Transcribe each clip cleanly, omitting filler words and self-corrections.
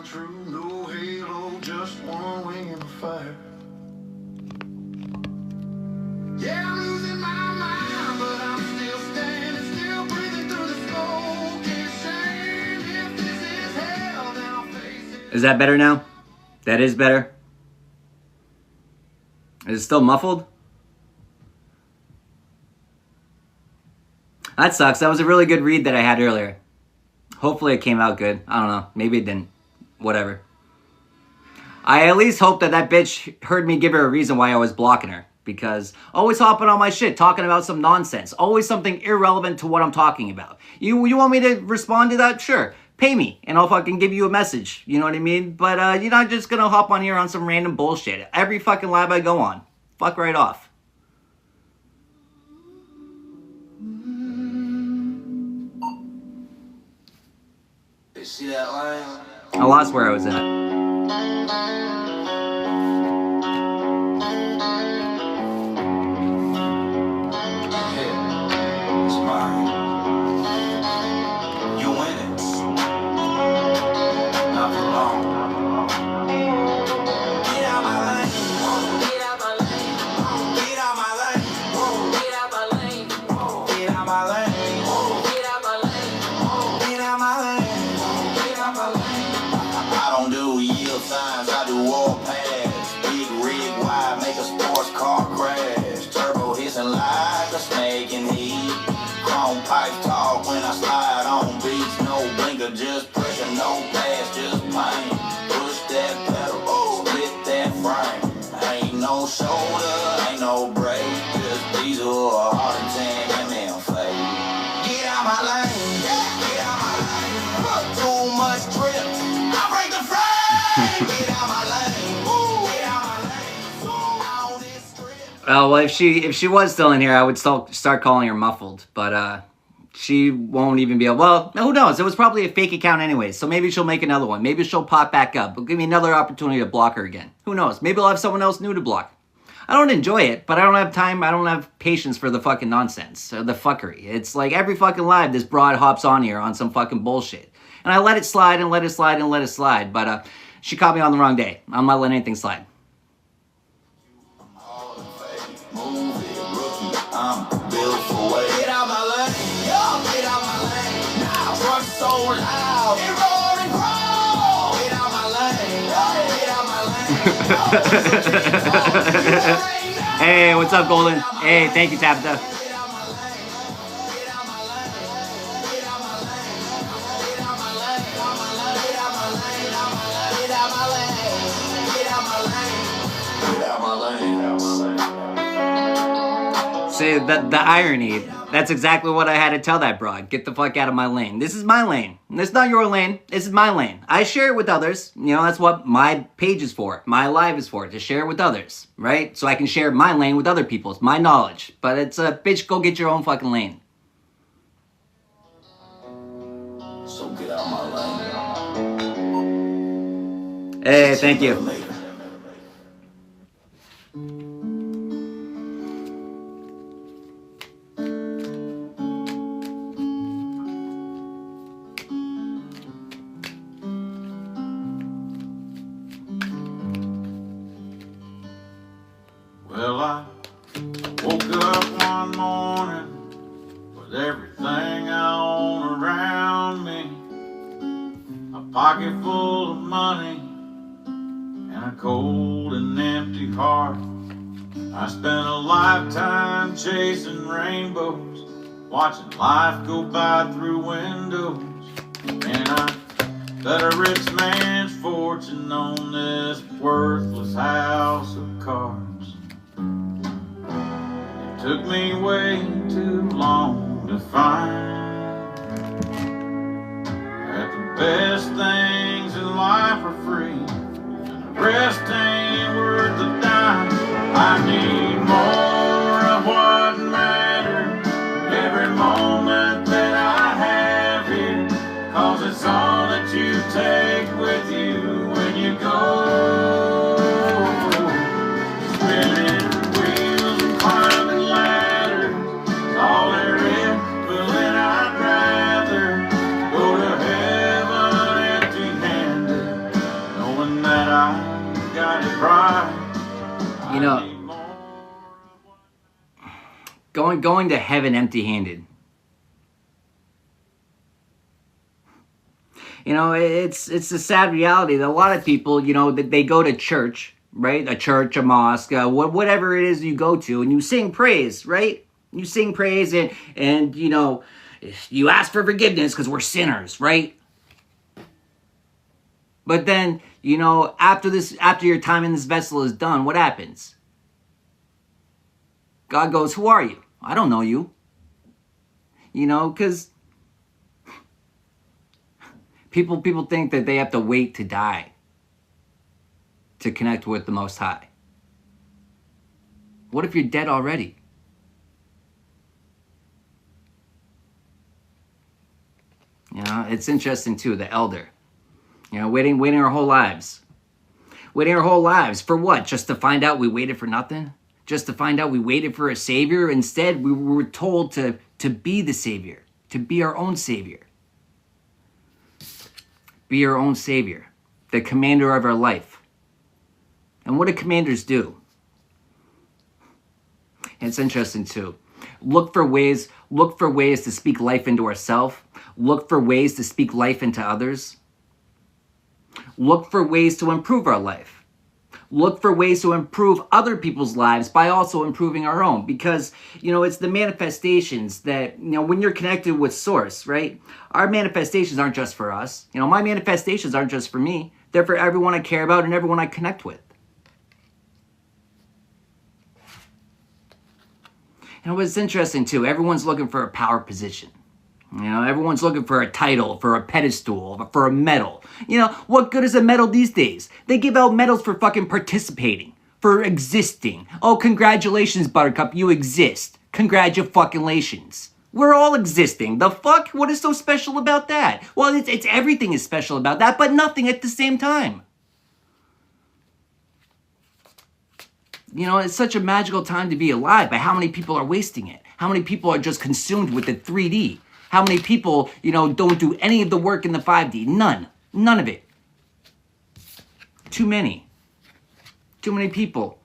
True, no halo, just one wing in the fire. Yeah, I'm losing my mind, but I'm still standing, still breathing through the smoke. It's shame if this is hell, then I'll face it. Is that better now? That is better. Is it still muffled? That sucks. That was a really good read that I had earlier. Hopefully it came out good. I don't know. Maybe it didn't. Whatever. I at least hope that that bitch heard me give her a reason why I was blocking her. Because always hopping on my shit, talking about some nonsense. Always something irrelevant to what I'm talking about. You want me to respond to that? Sure. Pay me, and I'll fucking give you a message. You know what I mean? But you're not just gonna hop on here on some random bullshit. Every fucking live I go on. Fuck right off. You see that line? I lost where I was at. It's mine. You win it. Not for long. Get out my lane. Get out my lane. Get out my lane. Get out my lane. Get out my lane. Get out my lane. Get out my lane. Get out my lane. I don't do yield signs, I do all pads. Big rig wide, make a sports car crash. Turbo hissing like a snake in heat. Chrome pipes talk when I slide on beats. No blinker, just pressure, no pass, just pain. Push that pedal, split that frame. Ain't no shoulder, ain't no brake. Just diesel, a heart attack, and then fade. Get out my lane, get out my lane. Too much drip, I break the frame. Get out my lane, get out my lane. On this strip. Well, if she was still in here, I would start calling her muffled. But she won't even be able. Well, who knows? It was probably a fake account anyway, so maybe she'll make another one. Maybe she'll pop back up. But give me another opportunity to block her again. Who knows? Maybe I'll have someone else new to block. I don't enjoy it, but I don't have time. I don't have patience for the fucking nonsense, or the fuckery. It's like every fucking live, this broad hops on here on some fucking bullshit. And I let it slide and let it slide and let it slide. But she caught me on the wrong day. I'm not letting anything slide. Move it, rookie. I'm built for weight. Get out my lane, y'all. Get out my lane. Now, truck so loud. It roll and crawl. Get out my lane. Get out my lane. Hey, what's up, Golden? Hey, thank you, Tabitha. Get out my lane. Get out my lane. Get out my lane. Get out my lane. Get out my lane. Get out my lane. Get out my lane. Get out my lane. Get out my lane. See, the irony, that's exactly what I had to tell that broad. Get the fuck out of my lane. This is my lane. This is not your lane. This is my lane. I share it with others. You know, that's what my page is for. My live is for, to share it with others, right? So I can share my lane with other people's, my knowledge. But it's a bitch, go get your own fucking lane. So get out my lane. Hey, thank you. Later. Well, I woke up one morning with everything I own around me. A pocket full of money and a cold and empty heart. I spent a lifetime chasing rainbows, watching life go by through windows. And I bet a rich man's fortune on this worthless house of cards. It took me way too long to find that the best things in life are free, and the rest ain't worth a dime. I need more of what matters every moment that I have here, 'cause it's all that you take with you when you go. Spinning wheels and climbing ladders, all there is, but then I'd Going to heaven empty-handed. You know, it's a sad reality that a lot of people, you know, that they go to church, right? A church, a mosque, whatever it is you go to, and you sing praise, right? You sing praise and you know, you ask for forgiveness because we're sinners, right? But then, you know, after your time in this vessel is done, what happens? God goes, who are you? I don't know you. You know, because people think that they have to wait to die to connect with the Most High. What if you're dead already? You know, it's interesting too, the elder. You know, waiting our whole lives. Waiting our whole lives for what? Just to find out we waited for nothing? Just to find out we waited for a savior? Instead, we were told to be the savior, to be our own savior. Be our own savior, the commander of our life. And what do commanders do? It's interesting too. Look for ways to speak life into ourselves. Look for ways to speak life into others. Look for ways to improve our life. Look for ways to improve other people's lives by also improving our own. Because, you know, it's the manifestations that, you know, when you're connected with Source, right? Our manifestations aren't just for us. You know, my manifestations aren't just for me. They're for everyone I care about and everyone I connect with. And what's interesting too, everyone's looking for a power position. You know, everyone's looking for a title, for a pedestal, for a medal. You know, what good is a medal these days? They give out medals for fucking participating, for existing. Oh, congratulations, Buttercup, you exist. Congratulations. We're all existing. The fuck? What is so special about that? Well, it's everything is special about that, but nothing at the same time. You know, it's such a magical time to be alive, but how many people are wasting it? How many people are just consumed with the 3D? How many people, you know, don't do any of the work in the 5D? None. None of it. Too many. Too many people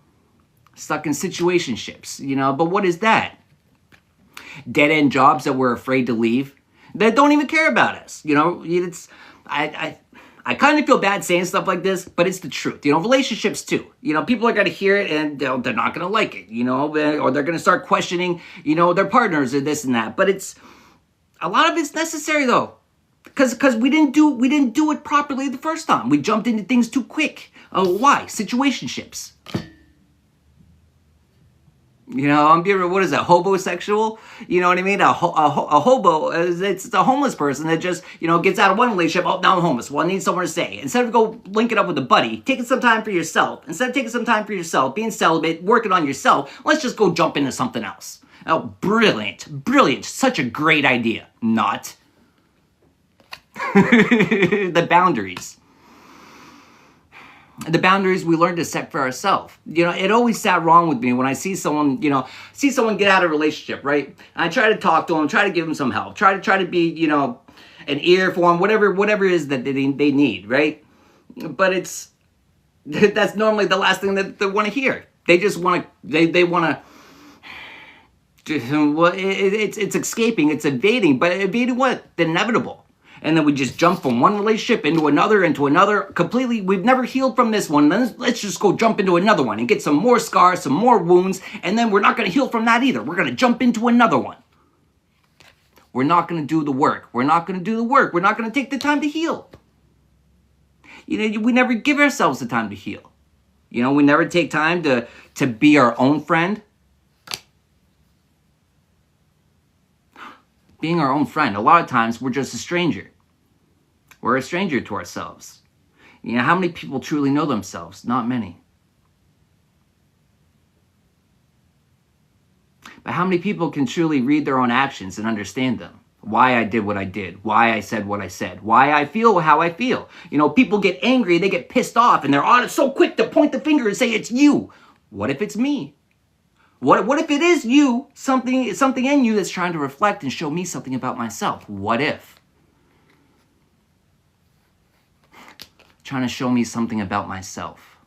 stuck in situationships, you know, but what is that? Dead-end jobs that we're afraid to leave, that don't even care about us, you know? It's, I kind of feel bad saying stuff like this, but it's the truth. You know, relationships too. You know, people are going to hear it and they're not going to like it, you know, or they're going to start questioning, you know, their partners or this and that. But it's, a lot of it's necessary though. Because we didn't do it properly the first time. We jumped into things too quick. Why? Situationships. You know, I'm being, what is that, hobosexual? You know what I mean? A hobo, it's a homeless person that just, you know, gets out of one relationship, oh, now I'm homeless. Well, I need somewhere to stay. Instead of go link it up with a buddy, taking some time for yourself. Instead of taking some time for yourself, being celibate, working on yourself, let's just go jump into something else. Oh, brilliant, brilliant. Such a great idea. Not. The boundaries. The boundaries we learn to set for ourselves. You know, it always sat wrong with me when I see someone, you know, get out of a relationship, right? And I try to talk to them, try to give them some help, try to be, you know, an ear for them, whatever it is that they need, right? But that's normally the last thing that they want to hear. They just want to, they want to, well, it's escaping, it's evading, but evading what? The inevitable. And then we just jump from one relationship into another, completely. We've never healed from this one. Then let's just go jump into another one and get some more scars, some more wounds. And then we're not going to heal from that either. We're going to jump into another one. We're not going to do the work. We're not going to do the work. We're not going to take the time to heal. You know, we never give ourselves the time to heal. You know, we never take time to be our own friend. Being our own friend, a lot of times we're just a stranger. We're a stranger to ourselves. You know, how many people truly know themselves? Not many. But how many people can truly read their own actions and understand them? Why I did what I did, why I said what I said, why I feel how I feel. You know, people get angry, they get pissed off, and they're so quick to point the finger and say, it's you. What if it's me? What if it is you, something in you that's trying to reflect and show me something about myself? What if? Trying to show me something about myself.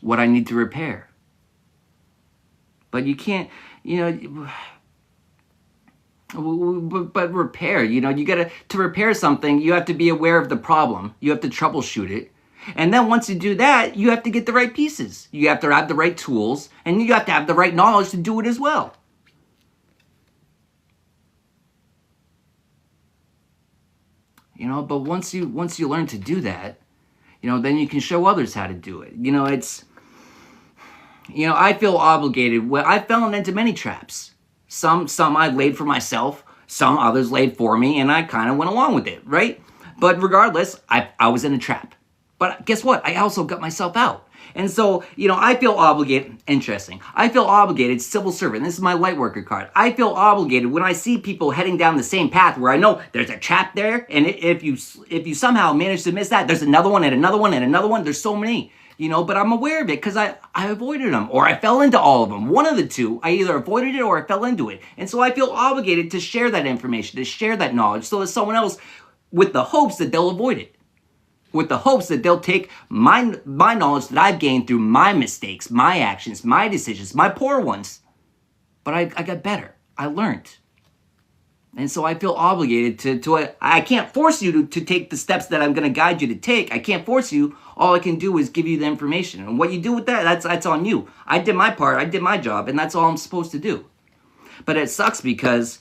What I need to repair. But you can't, but repair, you gotta, to repair something, you have to be aware of the problem. You have to troubleshoot it. And then once you do that, you have to get the right pieces. You have to have the right tools, and you have to have the right knowledge to do it as well. But once you learn to do that, then you can show others how to do it. I feel obligated. Well, I've fallen into many traps. Some I laid for myself, some others laid for me, and I kind of went along with it, right? But regardless, I was in a trap. But guess what? I also got myself out. And so, I feel obligated. Interesting. I feel obligated, civil servant. This is my light worker card. I feel obligated when I see people heading down the same path where I know there's a trap there, and if you somehow manage to miss that, there's another one and another one and another one. There's so many, but I'm aware of it because I avoided them, or I fell into all of them. One of the two, I either avoided it or I fell into it. And so I feel obligated to share that information, to share that knowledge, so that someone else, with the hopes that they'll avoid it. With the hopes that they'll take my knowledge that I've gained through my mistakes, my actions, my decisions, my poor ones. But I got better. I learned. And so I feel obligated to I can't force you to take the steps that I'm going to guide you to take. I can't force you. All I can do is give you the information. And what you do with that, that's on you. I did my part. I did my job. And that's all I'm supposed to do. But it sucks because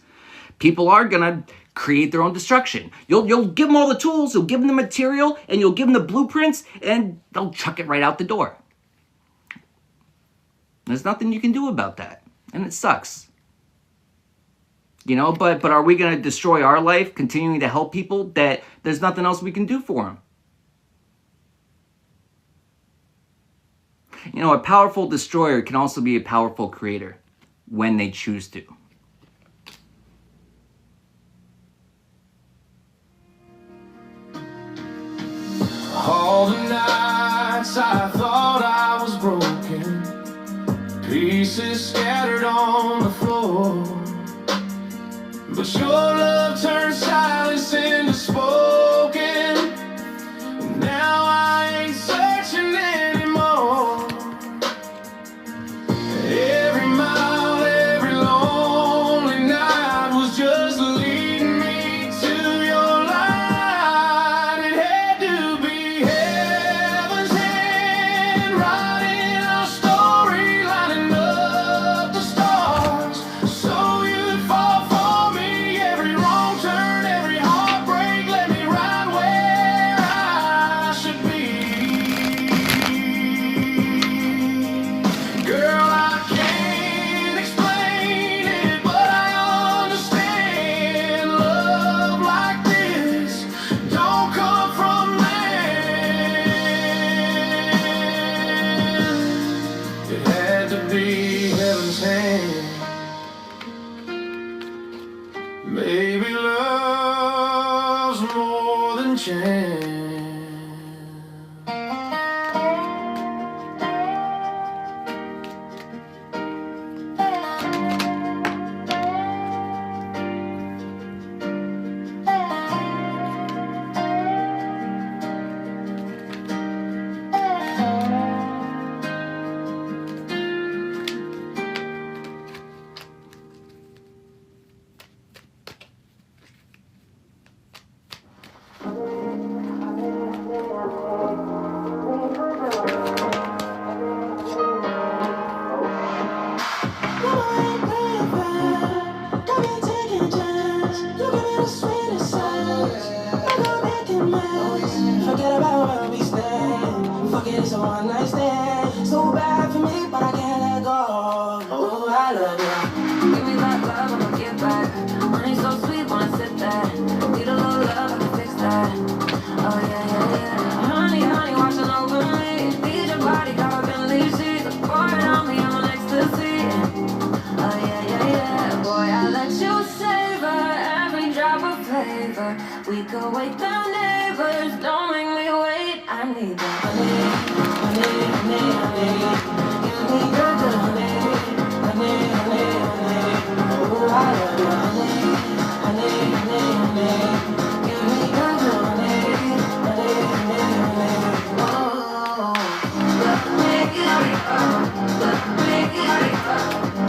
people are going to create their own destruction. You'll give them all the tools, you'll give them the material, and you'll give them the blueprints, and they'll chuck it right out the door. There's nothing you can do about that, and it sucks. But are we going to destroy our life continuing to help people that there's nothing else we can do for them? A powerful destroyer can also be a powerful creator when they choose to. All the nights I thought I was broken, pieces scattered on the floor. But your love turned silence into spoken. Now I ain't searching anymore. Every mile, every lonely night was just leading me to your light. It had to be heaven's hand writing our story, lining up the stars, so you'd fall for me. Every wrong turn, every heartbreak let me right where I should be. Girl, I can't explain it, but I understand. Love like this don't come from man. It had to be heaven's hand. Maybe love's more than chance. Forget about where we stand. Fuck it, it's a one night stand. So bad for me, but I can't let go. Oh, I love you. Give me that love, I'ma get back. Money so sweet, wanna sit there. Need a little love, I can fix that. Oh yeah, yeah, yeah. Honey, honey, watching over me. Need your body, got up in these sheets. Pouring on me, I'm on ecstasy. Oh yeah, yeah, yeah. Boy, I let you savor every drop of flavor. We could wake the neighbors, don't make me wait. I need that honey, honey, honey, honey. Give me your good honey, honey, honey, honey. Oh, I love you, honey, honey, honey, honey. Give me your good honey, honey, honey, honey. Oh, let me get it up, let me get it up.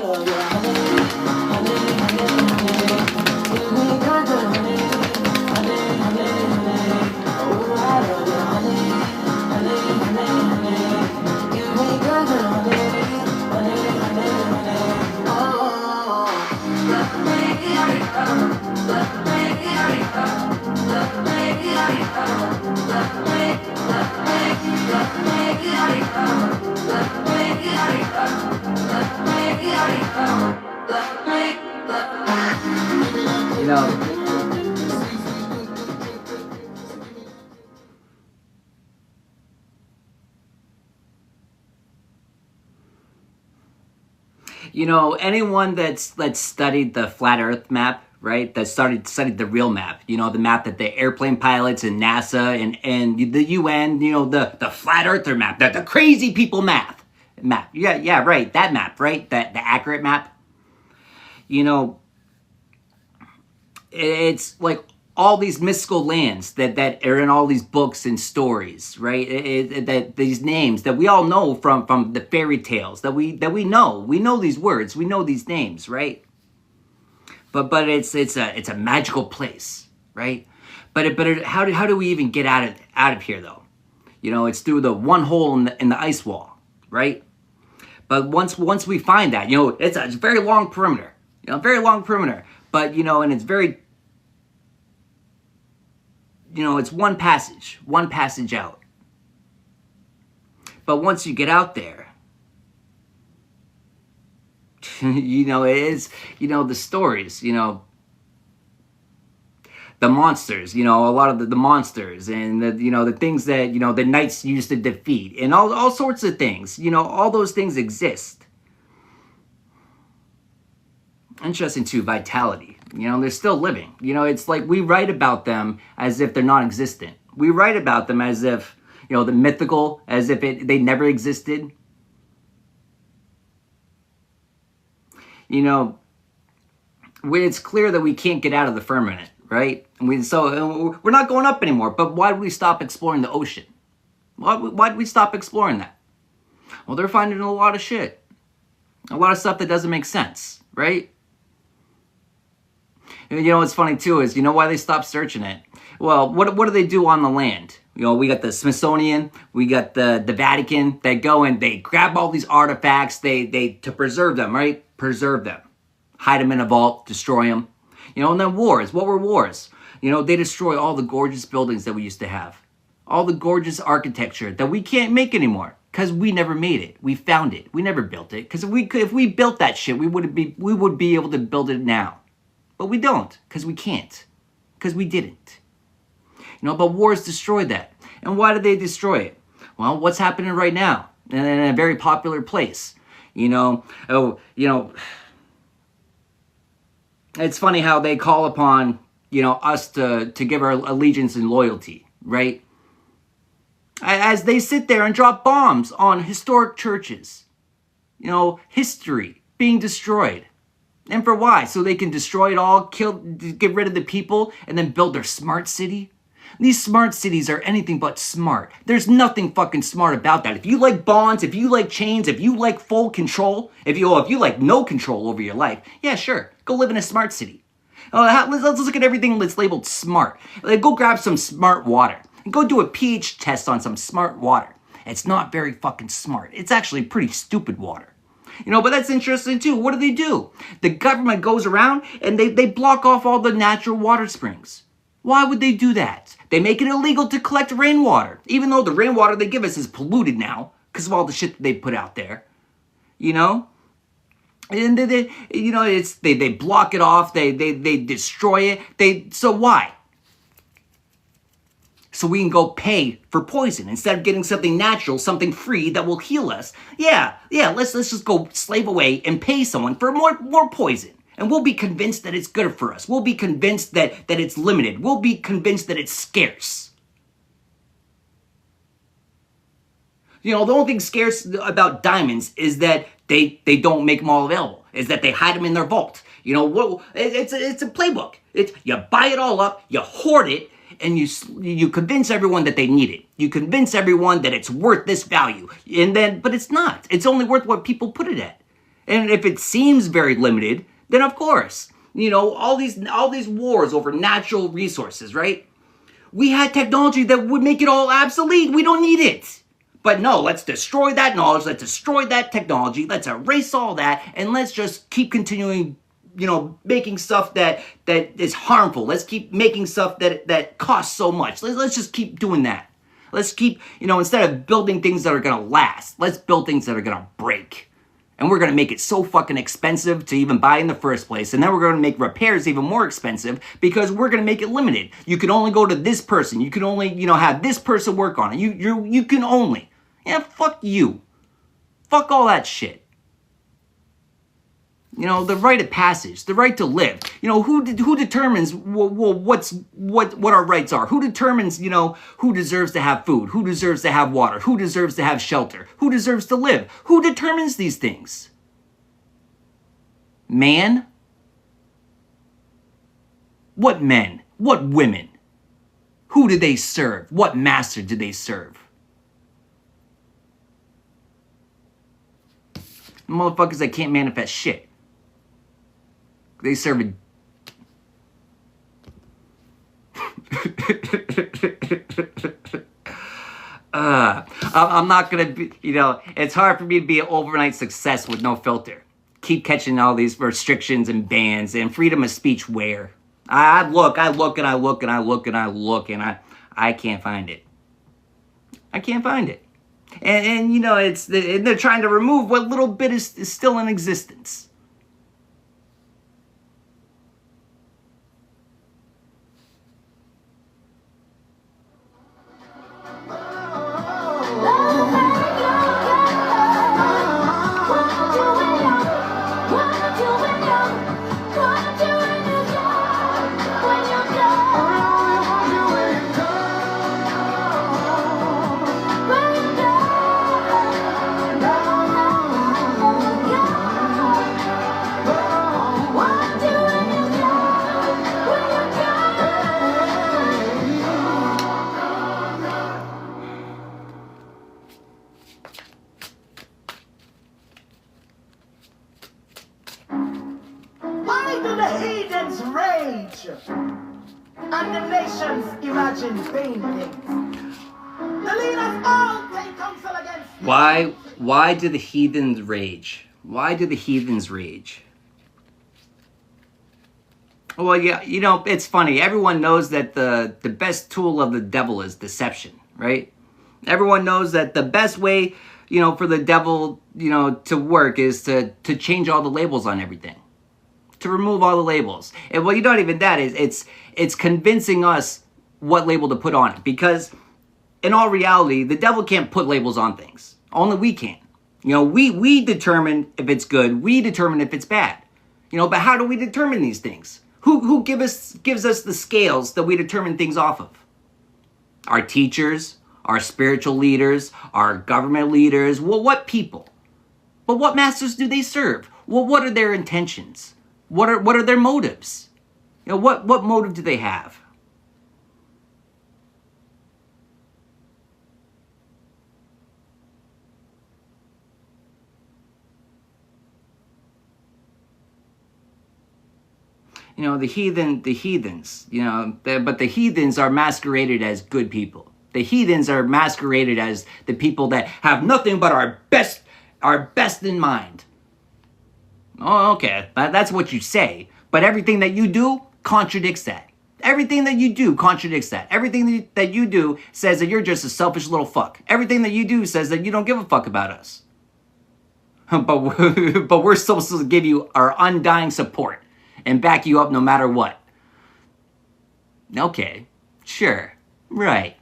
love your honey, honey, honey, honey. Give me good, good honey, honey, honey, honey. Ooh, I love your honey, honey, honey, honey. Give me good, good honey, honey, honey, honey. Oh, let me get it up, let me get it up, let me get it up, let me get it up, let me get it up, let me get it up, let me. You know, anyone that's studied the flat Earth map, right? That studied the real map. The map that the airplane pilots and NASA and the UN, the flat Earther map, the crazy people map. Yeah, right. That map, right? The accurate map. It's like all these mystical lands that are in all these books and stories, right? That these names that we all know from the fairy tales that we know. We know these words. We know these names, right? But it's a magical place, right? But how do we even get out of here though? It's through the one hole in the ice wall, right? But once we find that, it's a very long perimeter, very long perimeter. But and it's very, it's one passage out. But once you get out there, it is, the stories, the monsters, a lot of the monsters and the things that, the knights used to defeat and all sorts of things, all those things exist. Interesting too, vitality. They're still living. It's like we write about them as if they're non-existent. We write about them as if, the mythical, as if they never existed. It's clear that we can't get out of the firmament, right? So we're not going up anymore. But why did we stop exploring the ocean? Why did we stop exploring that? Well, they're finding a lot of shit. A lot of stuff that doesn't make sense, right? What's funny too is, why they stopped searching it? Well, what do they do on the land? We got the Smithsonian, we got the Vatican that go and they grab all these artifacts, they to preserve them, right? Preserve them. Hide them in a vault, destroy them. And then wars. What were wars? They destroy all the gorgeous buildings that we used to have. All the gorgeous architecture that we can't make anymore. Because we never made it. We found it. We never built it. Because if we built that shit, we would be able to build it now. But we don't, because we can't. Because we didn't. But wars destroyed that. And why did they destroy it? Well, what's happening right now? In a very popular place. It's funny how they call upon, us to give our allegiance and loyalty, right? As they sit there and drop bombs on historic churches. History being destroyed. And for why? So they can destroy it all, get rid of the people, and then build their smart city? These smart cities are anything but smart. There's nothing fucking smart about that. If you like bonds, if you like chains, if you like full control, if you like no control over your life, yeah, sure, go live in a smart city. Let's look at everything that's labeled smart. Go grab some smart water. And go do a pH test on some smart water. It's not very fucking smart. It's actually pretty stupid water. But that's interesting too. What do? The government goes around and they block off all the natural water springs. Why would they do that? They make it illegal to collect rainwater, even though the rainwater they give us is polluted now because of all the shit that they put out there. And they block it off. They destroy it. So why? So we can go pay for poison instead of getting something natural, something free that will heal us. Yeah, let's just go slave away and pay someone for more poison. And we'll be convinced that it's good for us. We'll be convinced that it's limited. We'll be convinced that it's scarce. The only thing scarce about diamonds is that they don't make them all available. Is that they hide them in their vault. It's a playbook. You buy it all up, you hoard it, and you convince everyone that they need it. You convince everyone that it's worth this value. But it's not. It's only worth what people put it at. And if it seems very limited, then of course, you know, all these wars over natural resources, right? We had technology that would make it all obsolete. We don't need it. But no, let's destroy that knowledge. Let's destroy that technology. Let's erase all that. And let's just keep continuing, you know, making stuff that is harmful. Let's keep making stuff that costs so much. Let's just keep doing that. Let's keep, you know, instead of building things that are going to last, let's build things that are going to break. And we're going to make it so fucking expensive to even buy in the first place. And then we're going to make repairs even more expensive because we're going to make it limited. You can only go to this person. You can only, you know, have this person work on it. You can only. Yeah, fuck you. Fuck all that shit. You know, the rite of passage, the right to live. You know, who determines what our rights are? Who determines, you know, who deserves to have food? Who deserves to have water? Who deserves to have shelter? Who deserves to live? Who determines these things? Man? What men? What women? Who did they serve? What master did they serve? Motherfuckers that can't manifest shit. They serve a... I'm not gonna be, you know, it's hard for me to be an overnight success with no filter. Keep catching all these restrictions and bans and freedom of speech where? I look and I can't find it. I can't find it. And you know, they're trying to remove what little bit is still in existence. Why do the heathens rage and the nations imagine vain things? The leaders all take counsel against Why do the heathens rage? Why do the heathens rage? Well, yeah, you know, it's funny. Everyone knows that the best tool of the devil is deception, right? Everyone knows that the best way, you know, for the devil, you know, to work is to change all the labels on everything. To remove all the labels. And well, you not even that, it's convincing us what label to put on it. Because in all reality, the devil can't put labels on things. Only we can. You know, we determine if it's good. We determine if it's bad. You know, but how do we determine these things? Who gives us the scales that we determine things off of? Our teachers, our spiritual leaders, our government leaders. Well, what people? But what masters do they serve? Well, what are their intentions? What are their motives? You know, what motive do they have? You know, the heathens, you know, but the heathens are masqueraded as good people. The heathens are masqueraded as the people that have nothing but our best in mind. Oh, okay, that's what you say. But everything that you do contradicts that. Everything that you do contradicts that. Everything that you do says that you're just a selfish little fuck. Everything that you do says that you don't give a fuck about us. But we're supposed to give you our undying support and back you up no matter what. Okay, sure, right.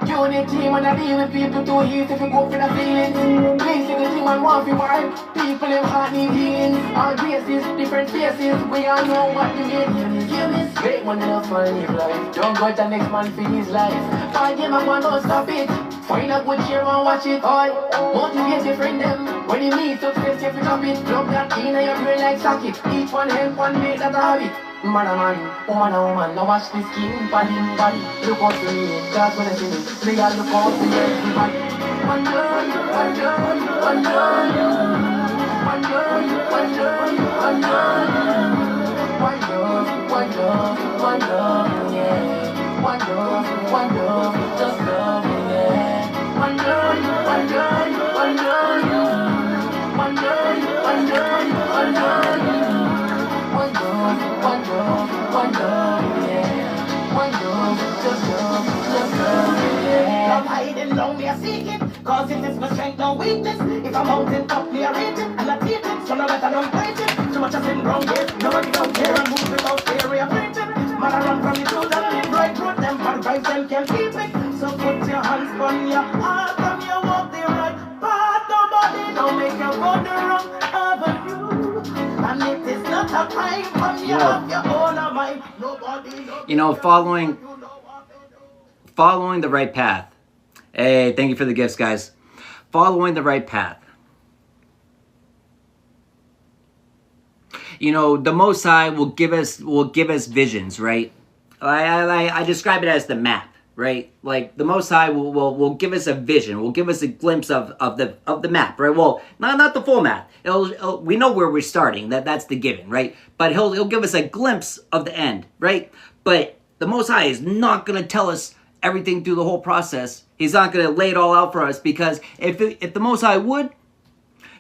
Unity when I deal with people too easy to go for the feelings. Please, the thing man want to wipe. People them heart need healing. All races, different faces. We all know what you mean. Hear me? Great one enough for live life. Don't go to the next man for his life. All them man don't stop it. Find a good cheer and watch it all. Motivate your friend them. When you meet success, you drop it. Plug that in and your brain like socket. Each one help one make that a habit. Man a man, woman a woman. Now watch the skin, body, body. Look out for me, that's when I see me. They all look out for everybody. One girl, one girl, one girl. One girl, one girl, one girl. One love, one love, one love, yeah. One love, just love, yeah. One girl, one girl, one girl. One girl, one girl, one girl. One love, yeah. One love, just love, yeah. I'm hiding long, me I seek it. Cause it is my strength, no weakness. If I'm mountain top, me I rate it. And I teach it, so no better don't preach it. Too much has been wrong, yes. Nobody don't care and move without fear, we are preaching. Man, I run from the truth and live right through them. Bad vibes, them can't keep it. So put your hands on your heart from your walk the right path. Nobody don't make you go the wrong avenue. And it is not a crime from you of your own mind. Nobody, You know, following the right path. Hey, thank you for the gifts, guys. Following the right path. You know, the Most High will give us visions, right? I describe it as the map, right? Like the Most High will give us a vision, will give us a glimpse of the map, right? Well, not the full map. We know where we're starting. That's the given, right? But he'll give us a glimpse of the end, right? But the Most High is not going to tell us everything through the whole process. He's not going to lay it all out for us, because if the Most High would,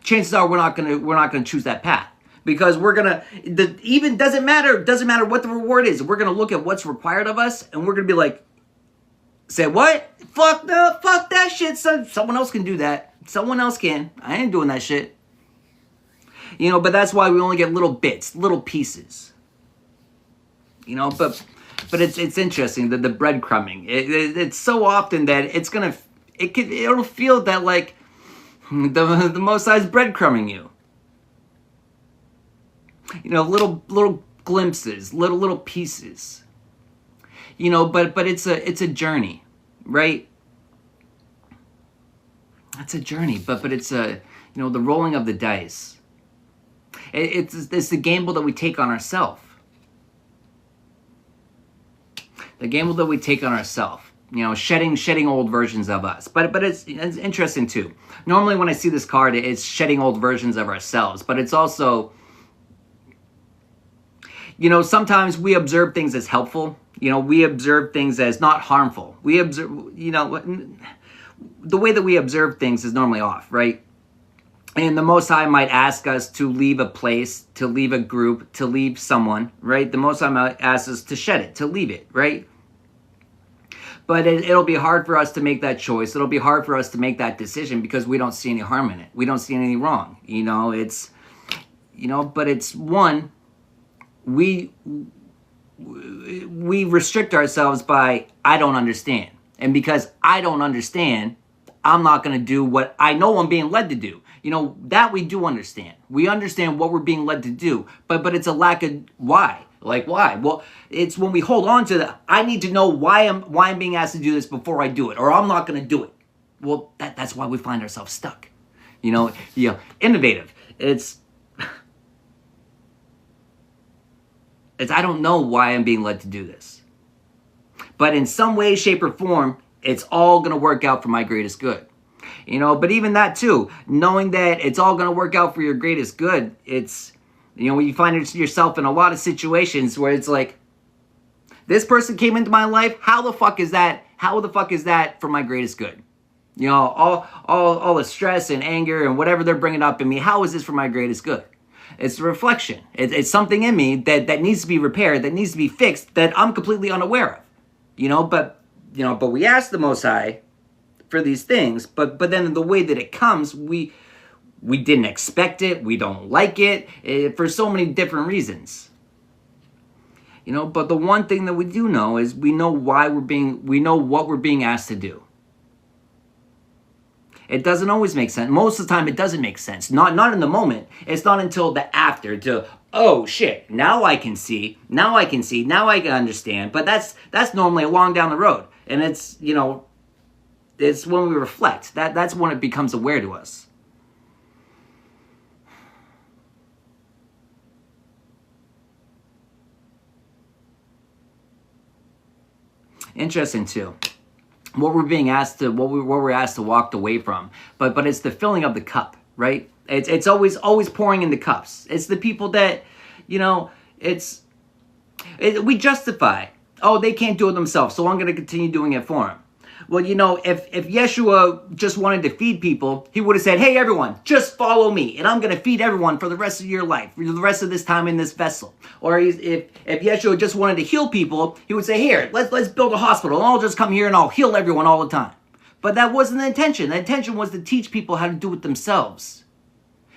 chances are we're not going to choose that path, because we're going to even doesn't matter what the reward is. We're going to look at what's required of us, and we're going to be like, say what? Fuck that shit. Someone else can do that. Someone else can. I ain't doing that shit. You know, but that's why we only get little bits, little pieces. You know, but it's interesting that the breadcrumbing. It's so often that it'll feel that like the Most High's breadcrumbing you. You know, little glimpses, little pieces. You know, but it's a journey, right? It's a journey, but it's the rolling of the dice. It's the gamble that we take on ourselves. The gamble that we take on ourselves. You know, shedding old versions of us. But it's interesting too. Normally when I see this card, it's shedding old versions of ourselves. But it's also, you know, sometimes we observe things as helpful. You know, we observe things as not harmful. We observe, you know, the way that we observe things is normally off, right? And the Most High might ask us to leave a place, to leave a group, to leave someone, right? The Most High might ask us to shed it, to leave it, right? But it'll be hard for us to make that choice. It'll be hard for us to make that decision because we don't see any harm in it. We don't see anything wrong. You know, but it's one, we restrict ourselves by, I don't understand. And because I don't understand, I'm not going to do what I know I'm being led to do. You know, that we do understand. We understand what we're being led to do, but it's a lack of why. Like, why? Well, it's when we hold on to that, I need to know why I'm being asked to do this before I do it, or I'm not going to do it. Well, that's why we find ourselves stuck. You know, innovative. It's I don't know why I'm being led to do this. But in some way, shape, or form, it's all going to work out for my greatest good. You know, but even that too, knowing that it's all going to work out for your greatest good, it's, you know, when you find yourself in a lot of situations where it's like, this person came into my life, how the fuck is that for my greatest good? You know, all the stress and anger and whatever they're bringing up in me, how is this for my greatest good? It's a reflection. It's something in me that needs to be repaired, that needs to be fixed, that I'm completely unaware of. You know, but we ask the Most High for these things, but then the way that it comes, we didn't expect it, we don't like it, for so many different reasons. You know, but the one thing that we do know is we know what we're being asked to do. It doesn't always make sense. Most of the time, it doesn't make sense. Not in the moment. It's not until the after to, oh shit, now I can see, now I can understand. But that's normally a long down the road. And it's, you know, it's when we reflect. That's when it becomes aware to us. Interesting too. What we're asked to walk away from, but it's the filling of the cup, right? It's always pouring in the cups. It's the people that, you know, we justify. Oh, they can't do it themselves, so I'm going to continue doing it for them. Well, you know, if Yeshua just wanted to feed people, he would have said, hey, everyone, just follow me, and I'm going to feed everyone for the rest of your life, for the rest of this time in this vessel. Or if Yeshua just wanted to heal people, he would say, here, let's build a hospital, and I'll just come here and I'll heal everyone all the time. But that wasn't the intention. The intention was to teach people how to do it themselves.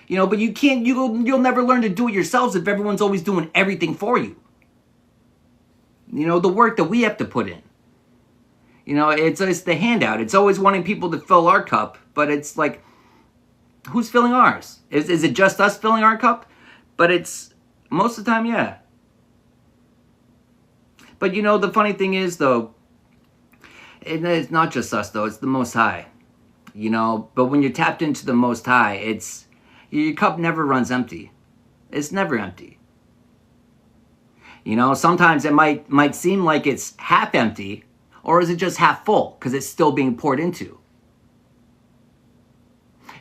You know, but you'll never learn to do it yourselves if everyone's always doing everything for you. You know, the work that we have to put in. You know, it's the handout. It's always wanting people to fill our cup, but it's like, who's filling ours? Is it just us filling our cup? But it's, most of the time, yeah. But you know, the funny thing is, though, it's not just us, though. It's the Most High. You know, but when you're tapped into the Most High, your cup never runs empty. It's never empty. You know, sometimes it might seem like it's half empty, or is it just half full because it's still being poured into?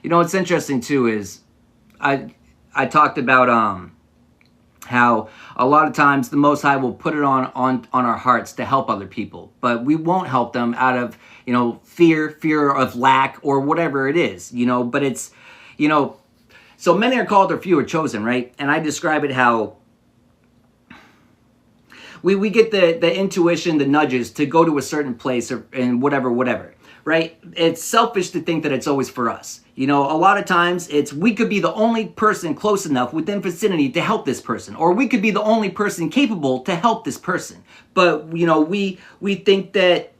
You know, what's interesting too is I talked about how a lot of times the Most High will put it on our hearts to help other people, but we won't help them out of, you know, fear of lack or whatever it is, you know. But it's, you know, so many are called or few are chosen, right? And I describe it how we get the intuition, the nudges to go to a certain place and whatever, right? It's selfish to think that it's always for us. You know, a lot of times we could be the only person close enough within vicinity to help this person, or we could be the only person capable to help this person. But, you know, we think that,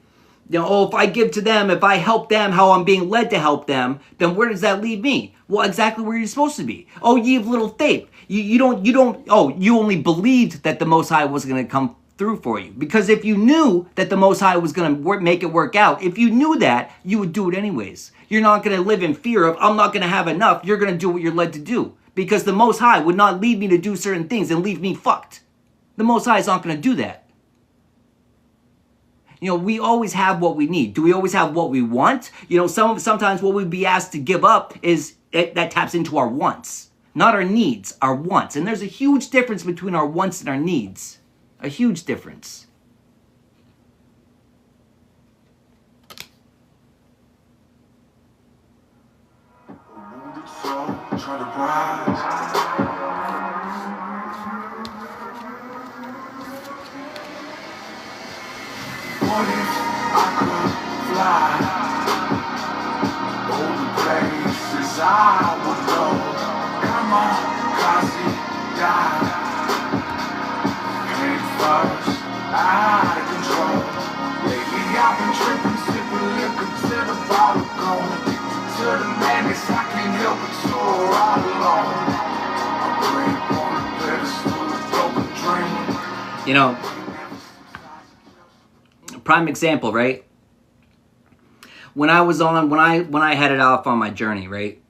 you know, oh, if I give to them, if I help them how I'm being led to help them, then where does that leave me? Well, exactly where you're supposed to be. Oh, ye of little faith. You only believed that the Most High was going to come through for you. Because if you knew that the Most High was going to make it work out, if you knew that, you would do it anyways. You're not going to live in fear of, I'm not going to have enough. You're going to do what you're led to do. Because the Most High would not lead me to do certain things and leave me fucked. The Most High is not going to do that. You know, we always have what we need. Do we always have what we want? You know, sometimes what we'd be asked to give up is that taps into our wants. Not our needs, our wants. And there's a huge difference between our wants and our needs. A huge difference. Try to rise. What if I could fly over places I would go? Come on, Kasi, die. Head first, out of control. Lately I've been tripping, sipping liquor till the bottle gone. Addicted to the madness, I can't help but soar all alone. I'm great on a pedestal, a broken dream. You know, prime example, right? When I headed off on my journey, right?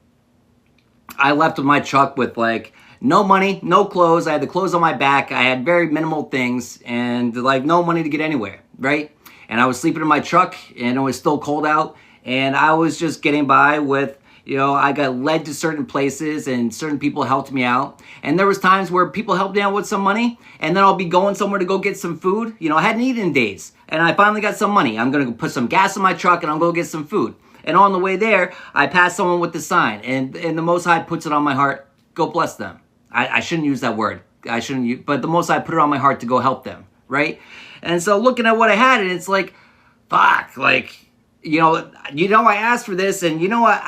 I left with my truck with like no money, no clothes. I had the clothes on my back. I had very minimal things and like no money to get anywhere, right? And I was sleeping in my truck and it was still cold out. And I was just getting by with, you know, I got led to certain places and certain people helped me out. And there was times where people helped me out with some money and then I'll be going somewhere to go get some food. You know, I hadn't eaten in days and I finally got some money. I'm going to put some gas in my truck and I'm going to get some food. And on the way there, I passed someone with the sign and the Most High puts it on my heart. Go bless them. I shouldn't use that word. But the Most High put it on my heart to go help them, right? And so looking at what I had, and it's like, fuck, like, you know, I asked for this, and you know what,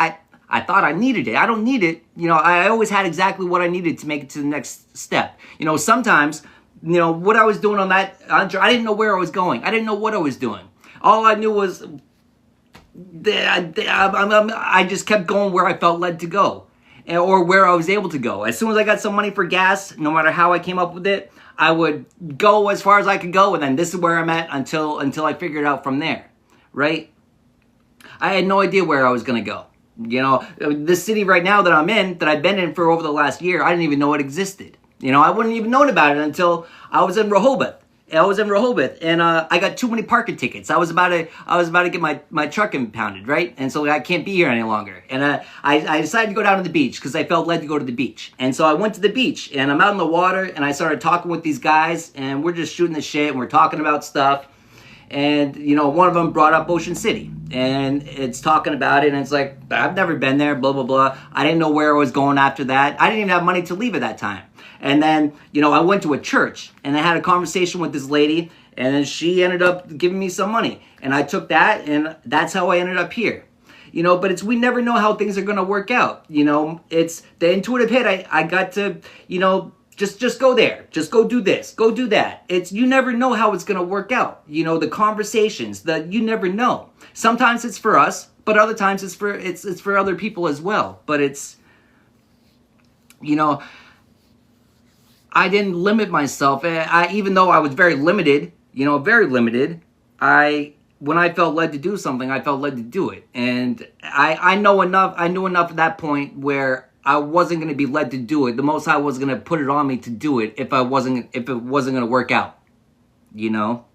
I thought I needed it. I don't need it. You know, I always had exactly what I needed to make it to the next step. You know, sometimes, you know, what I was doing on that, I didn't know where I was going. I didn't know what I was doing. All I knew was I just kept going where I felt led to go, or where I was able to go. As soon as I got some money for gas, no matter how I came up with it, I would go as far as I could go, and then this is where I'm at until I figured it out from there, right? I had no idea where I was gonna go. You know, this city right now that I'm in, that I've been in for over the last year, I didn't even know it existed. You know, I wouldn't even known about it until I was in Rehoboth. And I got too many parking tickets. I was about to get my truck impounded, right? And so I can't be here any longer. And I decided to go down to the beach because I felt led to go to the beach. And so I went to the beach, and I'm out in the water, and I started talking with these guys, and we're just shooting the shit, and we're talking about stuff. And, you know, one of them brought up Ocean City, and it's talking about it, and it's like, I've never been there, blah, blah, blah. I didn't know where I was going after that. I didn't even have money to leave at that time. And then, you know, I went to a church, and I had a conversation with this lady, and then she ended up giving me some money. And I took that, and that's how I ended up here. You know, but we never know how things are going to work out. You know, it's the intuitive hit. I got to, you know, just go there. Just go do this. Go do that. You never know how it's going to work out. You know, the conversations, you never know. Sometimes it's for us, but other times it's for other people as well. But it's, you know, I didn't limit myself. Even though I was very limited, you know, very limited, when I felt led to do something, I felt led to do it. And I knew enough at that point where I wasn't going to be led to do it. The Most High was going to put it on me to do it if it wasn't going to work out, you know.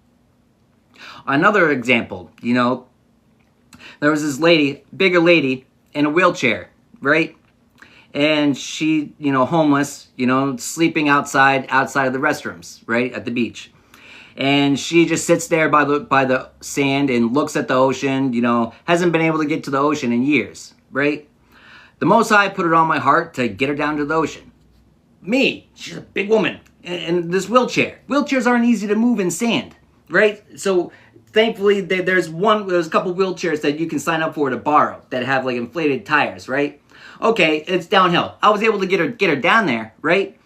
Another example, you know, there was this lady, bigger lady, in a wheelchair, right? And she, you know, homeless, you know, sleeping outside of the restrooms, right, at the beach. And she just sits there by the sand and looks at the ocean, you know, hasn't been able to get to the ocean in years, right? The Most High put it on my heart to get her down to the ocean. Me, she's a big woman, in this wheelchair. Wheelchairs aren't easy to move in sand, right? So thankfully, there's a couple wheelchairs that you can sign up for to borrow that have like inflated tires, right? Okay, it's downhill. I was able to get her down there, right?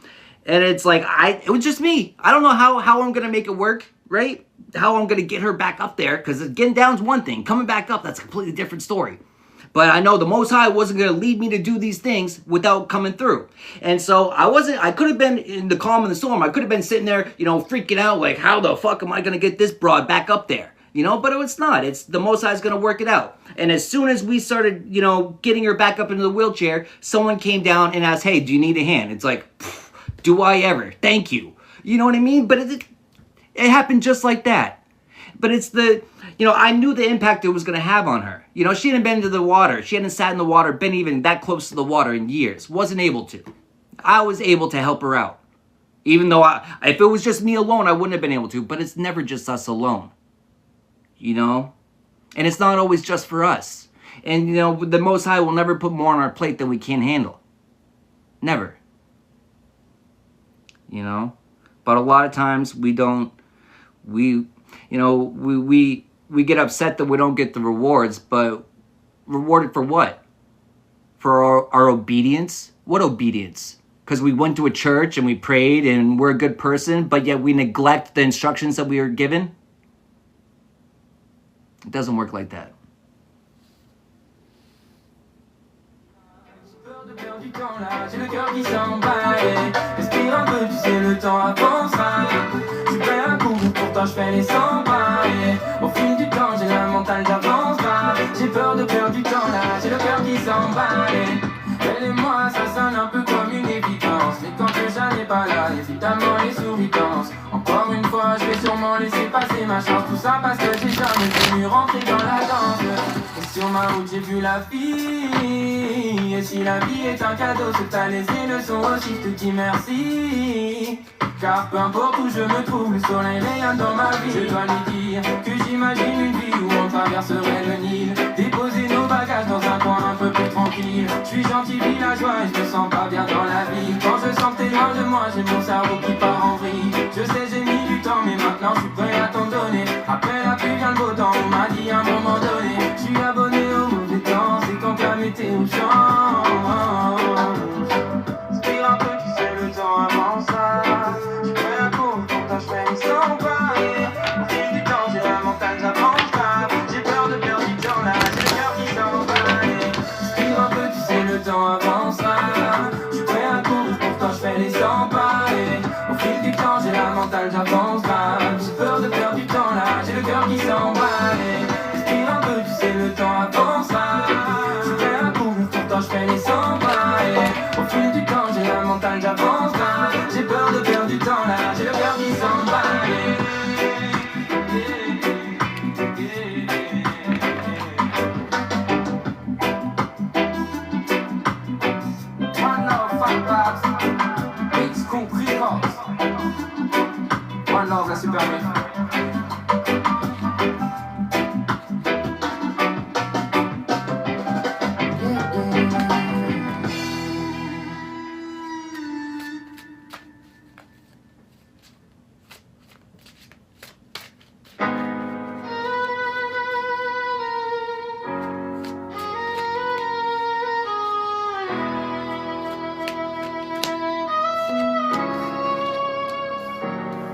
And it's like, it was just me. I don't know how I'm gonna make it work, right? How I'm gonna get her back up there, because getting down's one thing. Coming back up, that's a completely different story. But I know the Most High wasn't going to lead me to do these things without coming through. And so I could have been in the calm and the storm. I could have been sitting there, you know, freaking out like, how the fuck am I going to get this broad back up there? You know, but it's not. It's the Most High is going to work it out. And as soon as we started, you know, getting her back up into the wheelchair, someone came down and asked, hey, do you need a hand? It's like, do I ever? Thank you. You know what I mean? But it happened just like that. But it's you know, I knew the impact it was going to have on her. You know, she hadn't been to the water. She hadn't sat in the water, been even that close to the water in years. Wasn't able to. I was able to help her out. Even though if it was just me alone, I wouldn't have been able to. But it's never just us alone. You know? And it's not always just for us. And, you know, the Most High will never put more on our plate than we can handle. Never. You know? But a lot of times we get upset that we don't get the rewards, but rewarded for what? For our obedience? What obedience? Because we went to a church and we prayed and we're a good person, but yet we neglect the instructions that we were given? It doesn't work like that. Du temps là, j'ai le cœur qui s'emballe. Respire un peu, tu sais, le temps avancera. Je suis prêt à courir, pourtant je fais les 100 pas. Au fil du temps, j'ai la mentale d'avance pas. J'ai peur de perdre du temps là, j'ai le cœur qui s'emballe. Elle et moi, ça sonne un peu comme une évidence. Mais quand que j'en ai pas là, évidemment les souris dansent. Encore une fois, je vais sûrement laisser passer ma chance. Tout ça parce que j'ai jamais voulu rentrer dans la danse. Et sur ma route, j'ai vu la vie. Et si la vie est un cadeau, ce que t'as laissé le son aussi, je te dis merci. Car peu importe où je me trouve, le soleil rayonne dans ma vie. Je dois lui dire que j'imagine une vie où on traverserait le Nil. Déposer nos bagages dans un coin un peu plus tranquille. Je suis gentil villageois et je me sens pas bien dans la ville. Quand je sens que t'es loin de moi, j'ai mon cerveau qui part en vrille. Je sais j'ai mis du temps mais maintenant je suis prêt à t'en donner. Après la pluie vient le beau temps, on m'a dit à un moment donné. Je suis abonné au mauvais temps, c'est quand la météo change. Respire un peu, tu sais le temps avance ça. Je suis prêt à courir, pourtant je fais les 100 pas. Au fil du temps j'ai la mentale, j'avance pas. J'ai peur de perdre du temps là. mental, j'avance grave. J'ai peur de perdre du temps là, j'ai le cœur qui s'emballe. Respire un peu, tu sais, le temps avancera. Je fais un coup, pourtant je fais les 100 pas. Au fil du temps, j'ai la mentale, j'avance grave. J'ai peur de perdre du temps là, j'ai le cœur qui s'emballe. One love, Fat Babs, Mix Cook Records. One love, la super mec.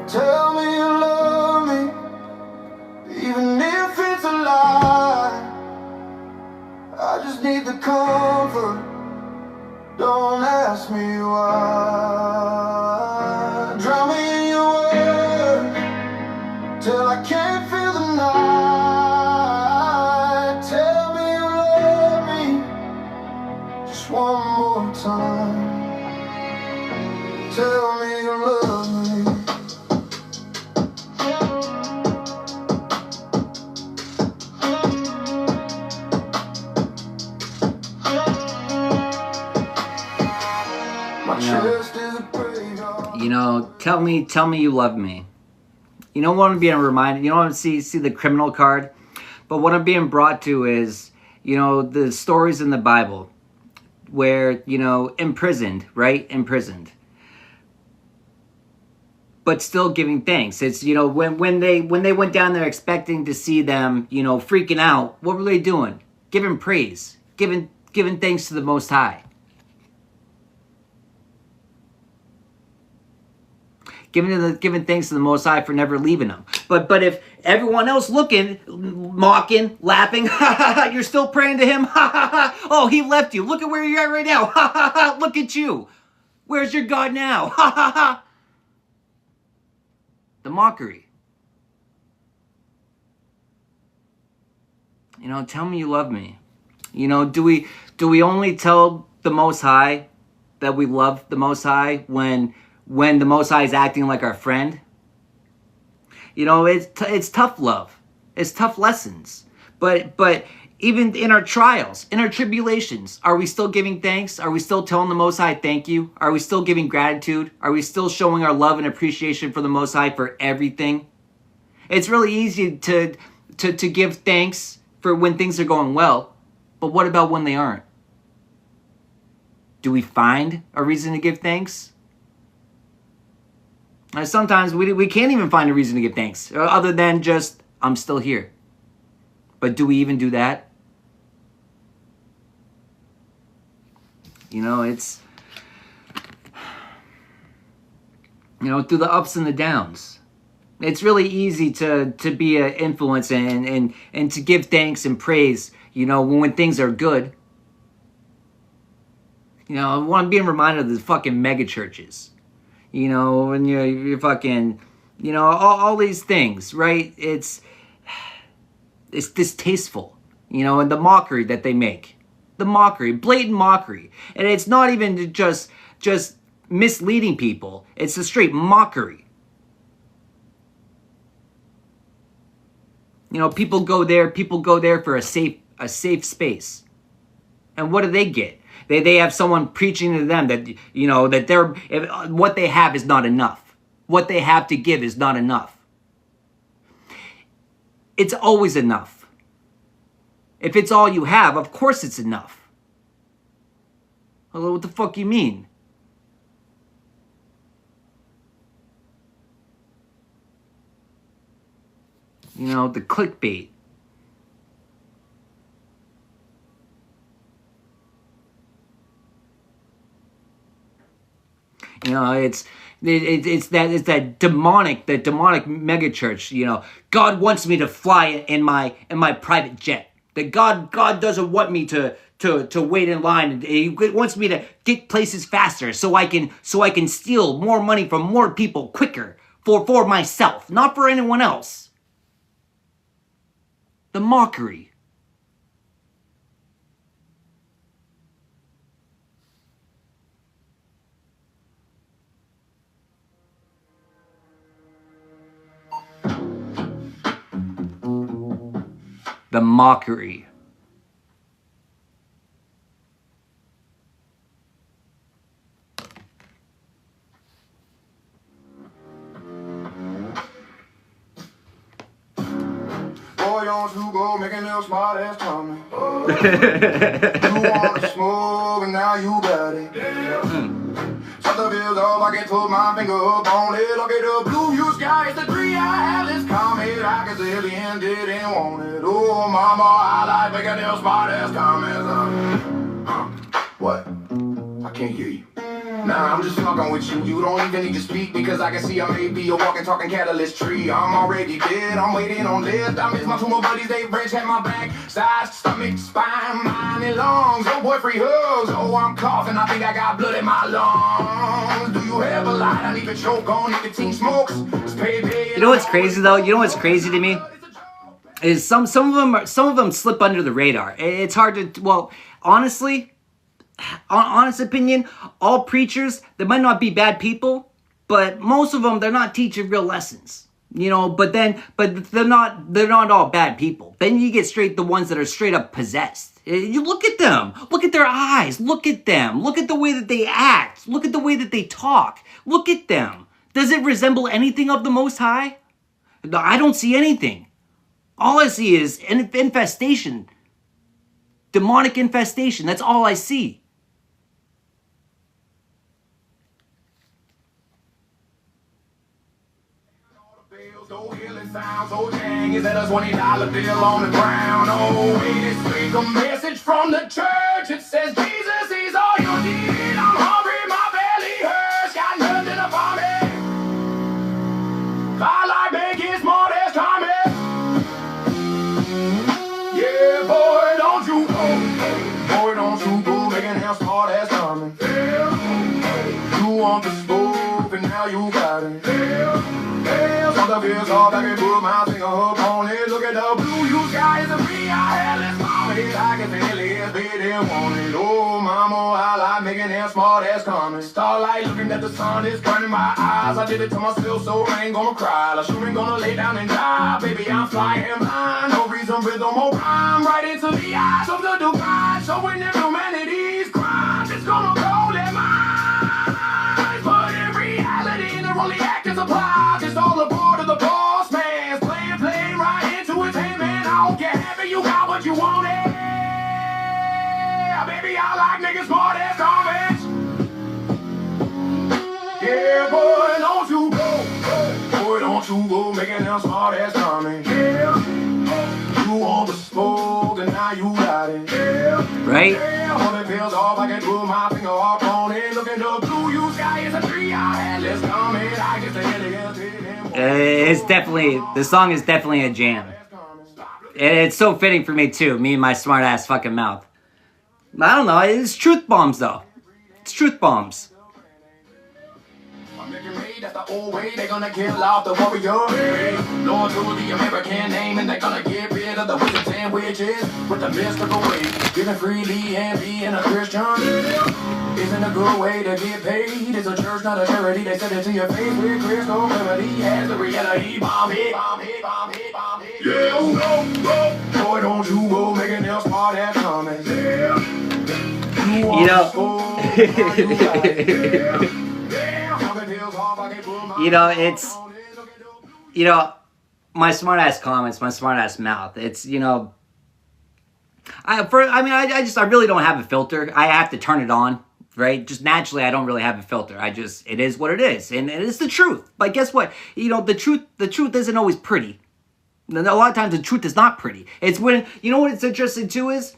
Tell me you love me, even if it's a lie. I just need the comfort, don't ask me why. Drown me in your words, till I can't feel the night. Tell me you love me, just one more time. Tell me you love me. You know, tell me you love me. You know what I'm being reminded? You know what I'm see the criminal card? But what I'm being brought to is, you know, the stories in the Bible where, you know, imprisoned, right? Imprisoned. But still giving thanks. It's, you know, when they went down there expecting to see them, you know, freaking out, what were they doing? Giving praise, giving thanks to the Most High. Giving thanks to the Most High for never leaving them. But if everyone else looking, mocking, laughing, you're still praying to him. Oh, he left you. Look at where you're at right now. Look at you. Where's your God now? The mockery. You know, tell me you love me. You know, do we only tell the Most High that we love the Most High when the Most High is acting like our friend? You know, it's tough love. It's tough lessons. But even in our trials, in our tribulations, are we still giving thanks? Are we still telling the Most High thank you? Are we still giving gratitude? Are we still showing our love and appreciation for the Most High for everything? It's really easy to give thanks for when things are going well, but what about when they aren't? Do we find a reason to give thanks? Sometimes we can't even find a reason to give thanks other than just, I'm still here. But do we even do that? You know, it's, you know, through the ups and the downs. It's really easy to be an influence and to give thanks and praise, you know, when things are good. You know, I'm being reminded of the fucking mega churches. You know, and you're fucking, you know, all these things, right? It's distasteful, you know, and the mockery that they make. The mockery, blatant mockery. And it's not even just misleading people. It's a straight mockery. You know, people go there for a safe space. And what do they get? They have someone preaching to them that, you know, that what they have is not enough. What they have to give is not enough. It's always enough. If it's all you have, of course it's enough. Hello, what the fuck you mean? You know, the clickbait. You know, it's that demonic mega church. You know, God wants me to fly in my private jet. That God doesn't want me to wait in line. He wants me to get places faster, so I can steal more money from more people quicker for myself, not for anyone else. The mockery. The mockery. Boy, on to go, making little smart ass coming. You want to smoke, and now you got it. Shut the bills off, I can put my finger up on it. Look at the blue, you sky, it's the 3 I have this comet. I guess the alien didn't want it. Oh, mama, I like making little smart ass comments. What? I can't hear you. Nah, I'm just fucking with you. You don't even need to speak because I can see I may be a walking, talking catalyst tree. I'm already dead. I'm waiting on lift. I miss my two more buddies. They French had my back, side, stomach, spine, mind, and lungs. Oh boy, free hugs. Oh, I'm coughing. I think I got blood in my lungs. Do you have a light? I need to choke on nicotine smokes. You know what's crazy though? You know what's crazy to me? Is some of them slip under the radar. It's hard to, well, honestly, honest opinion, all preachers, they might not be bad people, but most of them, they're not teaching real lessons, you know. But they're not all bad people. Then you get straight the ones that are straight up possessed. You look at them, look at their eyes, look at them, look at the way that they act, look at the way that they talk, look at them. Does it resemble anything of the Most High? No, I don't see anything. All I see is an infestation, demonic infestation. That's all I see. Sounds so dang, is that a $20 bill on the ground? Oh, wait, it's like a message from the church. It says, Jesus is all you need. I'm hungry, my belly hurts, got nothing upon me. I like making smart ass comments. Yeah, boy, don't you go. Boy, don't you go making them smart ass comments. You want the smoke, and now you got it. The bills off, I can put my finger up on it. Look at the blue, you sky is a free. I had this moment. I can feel it, they didn't want it. Oh, mama, I like making them smart ass comments. Starlight looking at the sun, it's burning my eyes. I did it to myself, so I ain't gonna cry. I sure ain't gonna lay down and die. Baby, I'm flying blind. No reason, rhythm, or rhyme. Right into the eyes of the divine. Showing them humanity's crimes. It's gonna blow their minds. But in reality, they're only actors applied. It's all a part of the boss man. Playing right into his hand, man. I don't care, happy you got what you wanted. Baby, I like niggas smart ass comments. Yeah, boy, don't you go. Boy, don't you go making them smart ass comments. Yeah, you want the smoke, and now you got it. Yeah, right? Yeah, all the pills off, I can put my finger up on it. Look at the blue, you sky is a 3 I had this comment. I guess the hell it's definitely, the song is definitely a jam. It's so fitting for me too, me and my smart ass fucking mouth. I don't know, it's truth bombs though. It's truth bombs. That's the old way, they're gonna kill off the warrior. Lord to the American name, and they're gonna get rid of the wizards and witches with the mystical way. Giving freely and being a Christian isn't a good way to get paid. It's a church, not a charity. They said it to your face with crystal remedy. Has the reality bomb hit, bomb hit, bomb hit, bomb hit. Yeah, oh, boy, don't you go making them smart ass comments. You know, it's, you know, my smart ass comments, my smart ass mouth. It's, you know, I really don't have a filter. I have to turn it on, right? Just naturally, I don't really have a filter. It is what it is, and it is the truth. But guess what? You know, the truth isn't always pretty. A lot of times, the truth is not pretty. It's when, you know what it's interesting too is,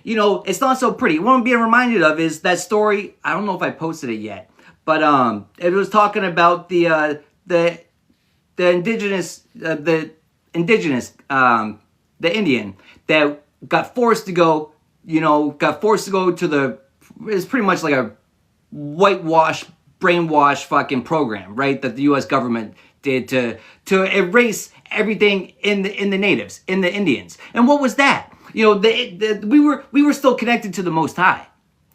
you know, it's not so pretty. What I'm being reminded of is that story. I don't know if I posted it yet, but it was talking about the Indian that got forced to go. You know, to the. It's pretty much like a whitewash brainwash fucking program, right? That the U.S. government did to erase everything in the natives, in the Indians. And what was that? You know, we were still connected to the Most High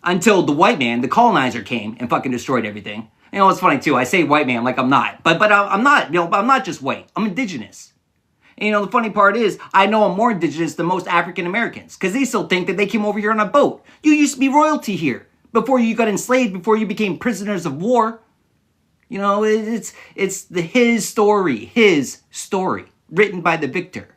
until the white man, the colonizer, came and fucking destroyed everything. You know, it's funny too. I say white man like I'm not, but I'm not. You know, I'm not just white. I'm indigenous. And, you know, the funny part is, I know I'm more indigenous than most African Americans because they still think that they came over here on a boat. You used to be royalty here before you got enslaved, before you became prisoners of war. You know, it's his story, written by the victor.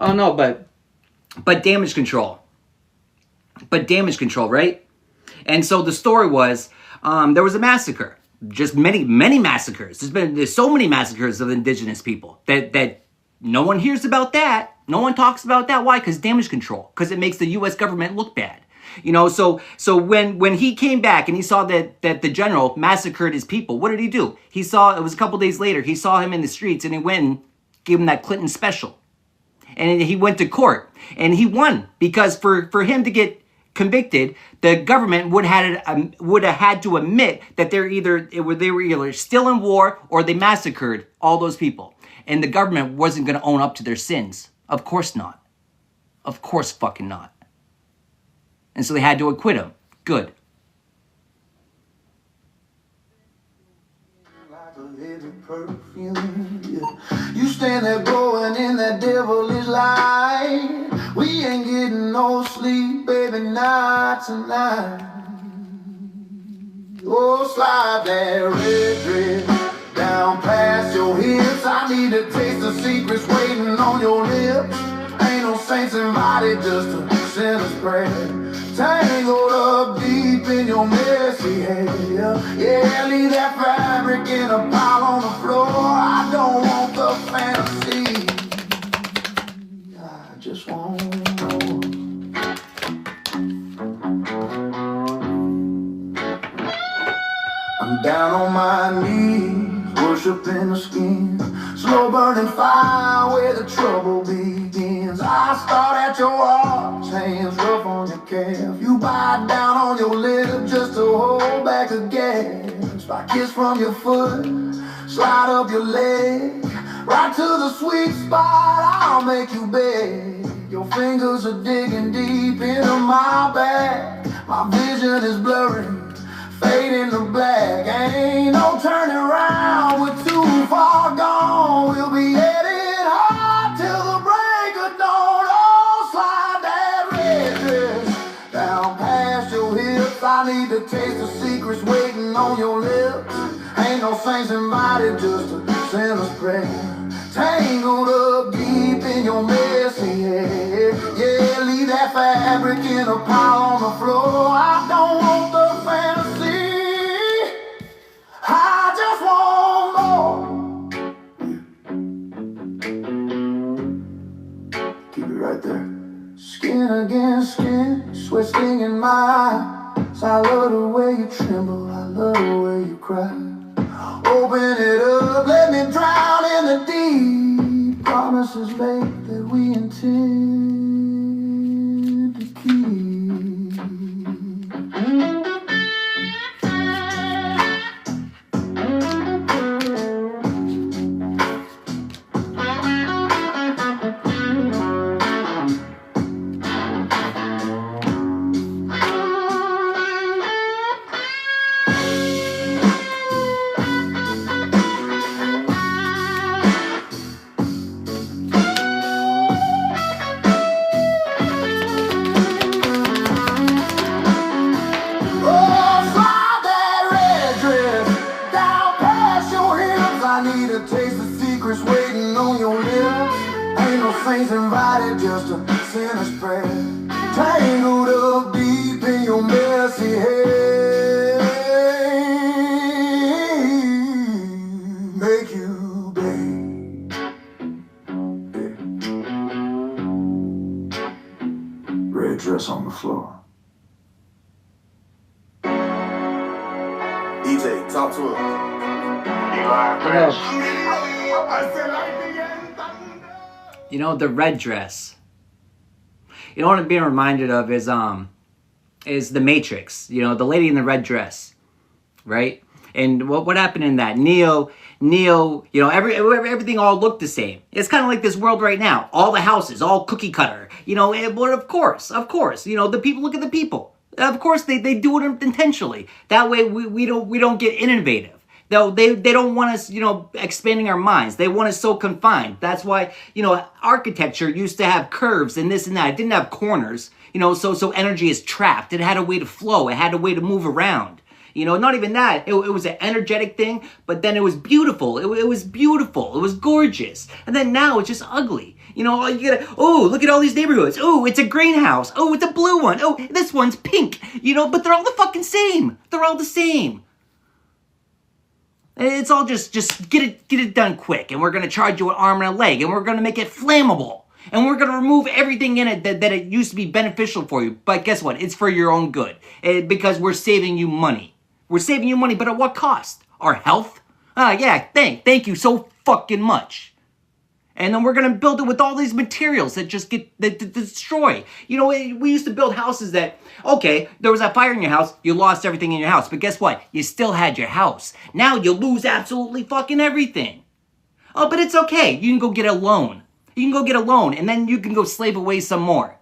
Oh no, but damage control. But damage control, right? And so the story was, there was a massacre. Just many massacres. There's so many massacres of indigenous people that no one hears about that. No one talks about that. Why? Because damage control. Because it makes the U.S. government look bad. You know, so when he came back and he saw that the general massacred his people, what did he do? He saw, it was a couple days later, he saw him in the streets and he went and gave him that Clinton special. And he went to court and he won because for him to get convicted, the government would have had to admit that they were either still in war or they massacred all those people. And the government wasn't going to own up to their sins. Of course not. Of course fucking not. And so they had to acquit him. Good. Like a heavy perfume, yeah. You stand there glowing in that devilish light. We ain't getting no sleep, baby, not tonight. Oh, slide that red dress down past your hips. I need to taste the secrets waiting on your lips. Ain't no saints invited, just a sinner's prayer. Tangled up deep in your messy hair. Yeah, leave that fabric in a pile on the floor. I don't want the fantasy, I just want more. I'm down on my knees, worshiping the skin. Slow burning fire where the trouble begins. I start at your arms, hands rough on your calf. You bite down on your lip just to hold back a gasp. I kiss from your foot, slide up your leg, right to the sweet spot, I'll make you beg. Your fingers are digging deep into my back. My vision is blurry, fading to black. Ain't no turning around, we're too far gone. We'll be headed high till the break of dawn. Oh, slide that red dress down past your hips. I need to taste the secrets waiting on your lips. Ain't no saints invited, just a sinner's prayer. Tangled up deep in your messy hair. Yeah, leave that fabric in a pile on the floor. I don't want the fantasy, I just want more. Keep it right there. Skin against skin, sweat stinging my eyes. I love the way you tremble, I love the way you cry. Open it up, let me drown in the deep. Promises made that we intend to keep. red dress on the floor. EJ, talk to him. You know, the red dress. You know what I'm being reminded of is The Matrix. You know, the lady in the red dress, right? And what happened in that? Neo, you know, everything all looked the same. It's kind of like this world right now. All the houses, all cookie cutter. You know, but of course, you know, the people look at the people. Of course, they do it intentionally. That way, we don't get innovative. Though they don't want us, you know, expanding our minds. They want us so confined. That's why, you know, architecture used to have curves and this and that. It didn't have corners, you know, so energy is trapped. It had a way to flow. It had a way to move around. You know, not even that. It was an energetic thing, but then it was beautiful. It was beautiful. It was gorgeous. And then now it's just ugly. You know, you gotta, oh, look at all these neighborhoods. Oh, it's a greenhouse. Oh, it's a blue one. Oh, this one's pink. You know, but they're all the fucking same. They're all the same. It's all just get it done quick, and we're gonna charge you an arm and a leg, and we're gonna make it flammable, and we're gonna remove everything in it that it used to be beneficial for you. But guess what? It's for your own good, because we're saving you money. We're saving you money, but at what cost? Our health? Yeah, thank you so fucking much. And then we're gonna build it with all these materials that just that destroy. You know, we used to build houses that, okay, there was a fire in your house, you lost everything in your house, but guess what? You still had your house. Now you lose absolutely fucking everything. Oh, but it's okay. You can go get a loan. You can go get a loan, and then you can go slave away some more.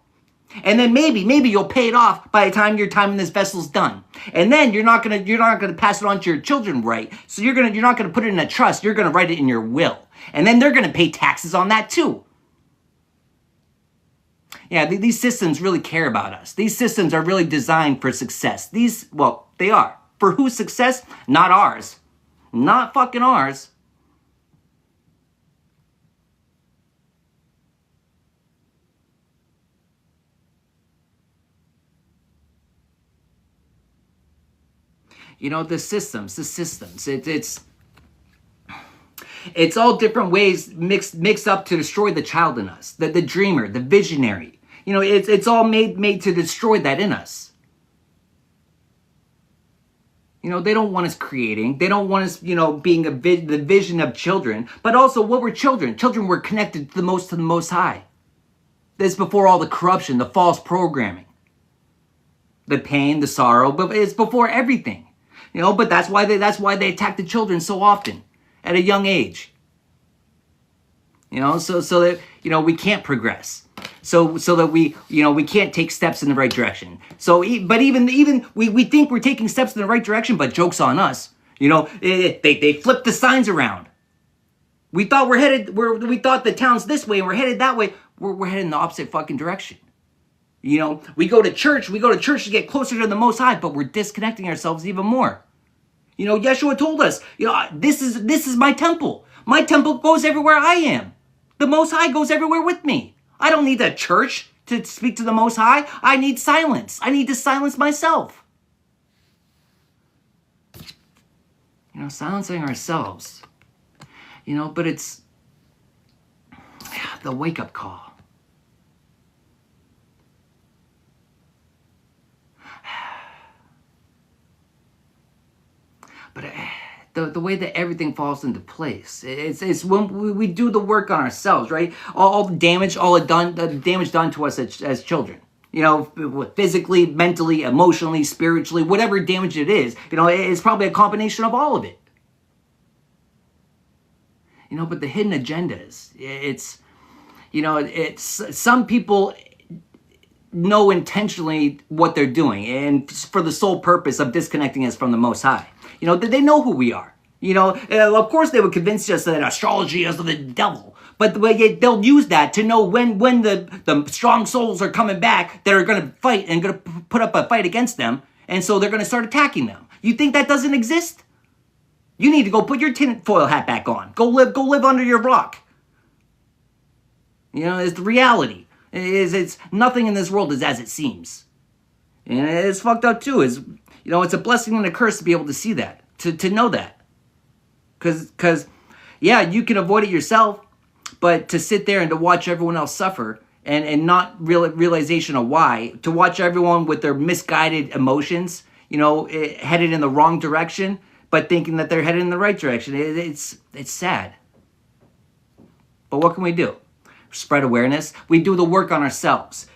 And then maybe you'll pay it off by the time your time in this vessel's done. And then you're not gonna pass it on to your children, right? So you're not gonna put it in a trust. You're gonna write it in your will. And then they're gonna pay taxes on that too. Yeah, these systems really care about us. These systems are really designed for success. They are. For whose success? Not ours. Not fucking ours. You know, the systems. It's all different ways mixed up to destroy the child in us, the dreamer, the visionary. You know, it's all made to destroy that in us. You know, they don't want us creating. They don't want us, you know, being the vision of children. But also, what were children? Children were connected to the Most High. This before all the corruption, the false programming, the pain, the sorrow. But it's before everything. You know, but that's why they attack the children so often at a young age. You know, so that, you know, we can't progress. So that we can't take steps in the right direction. But even we think we're taking steps in the right direction, but joke's on us. You know, they flip the signs around. We thought we thought the town's this way and we're headed that way. We're headed in the opposite fucking direction. You know, we go to church to get closer to the Most High, but we're disconnecting ourselves even more. You know, Yeshua told us, you know, this is my temple. My temple goes everywhere I am. The Most High goes everywhere with me. I don't need a church to speak to the Most High. I need silence. I need to silence myself. You know, silencing ourselves. You know, but it's the wake-up call. But the way that everything falls into place, it's when we do the work on ourselves, right? All the damage done to us as children. You know, physically, mentally, emotionally, spiritually, whatever damage it is, you know, it's probably a combination of all of it. You know, but the hidden agendas, it's some people know intentionally what they're doing, and for the sole purpose of disconnecting us from the Most High. You know, they know who we are. You know, of course they would convince us that astrology is the devil. But they'll use that to know when the strong souls are coming back that are going to fight and going to put up a fight against them. And so they're going to start attacking them. You think that doesn't exist? You need to go put your tinfoil hat back on. Go live under your rock. You know, it's the reality. It's nothing in this world is as it seems. And it's fucked up too. You know, it's a blessing and a curse to be able to see that, to know that. Because, yeah, you can avoid it yourself, but to sit there and to watch everyone else suffer and not realization of why, to watch everyone with their misguided emotions, headed in the wrong direction, but thinking that they're headed in the right direction. It's sad. But what can we do? Spread awareness. We do the work on ourselves.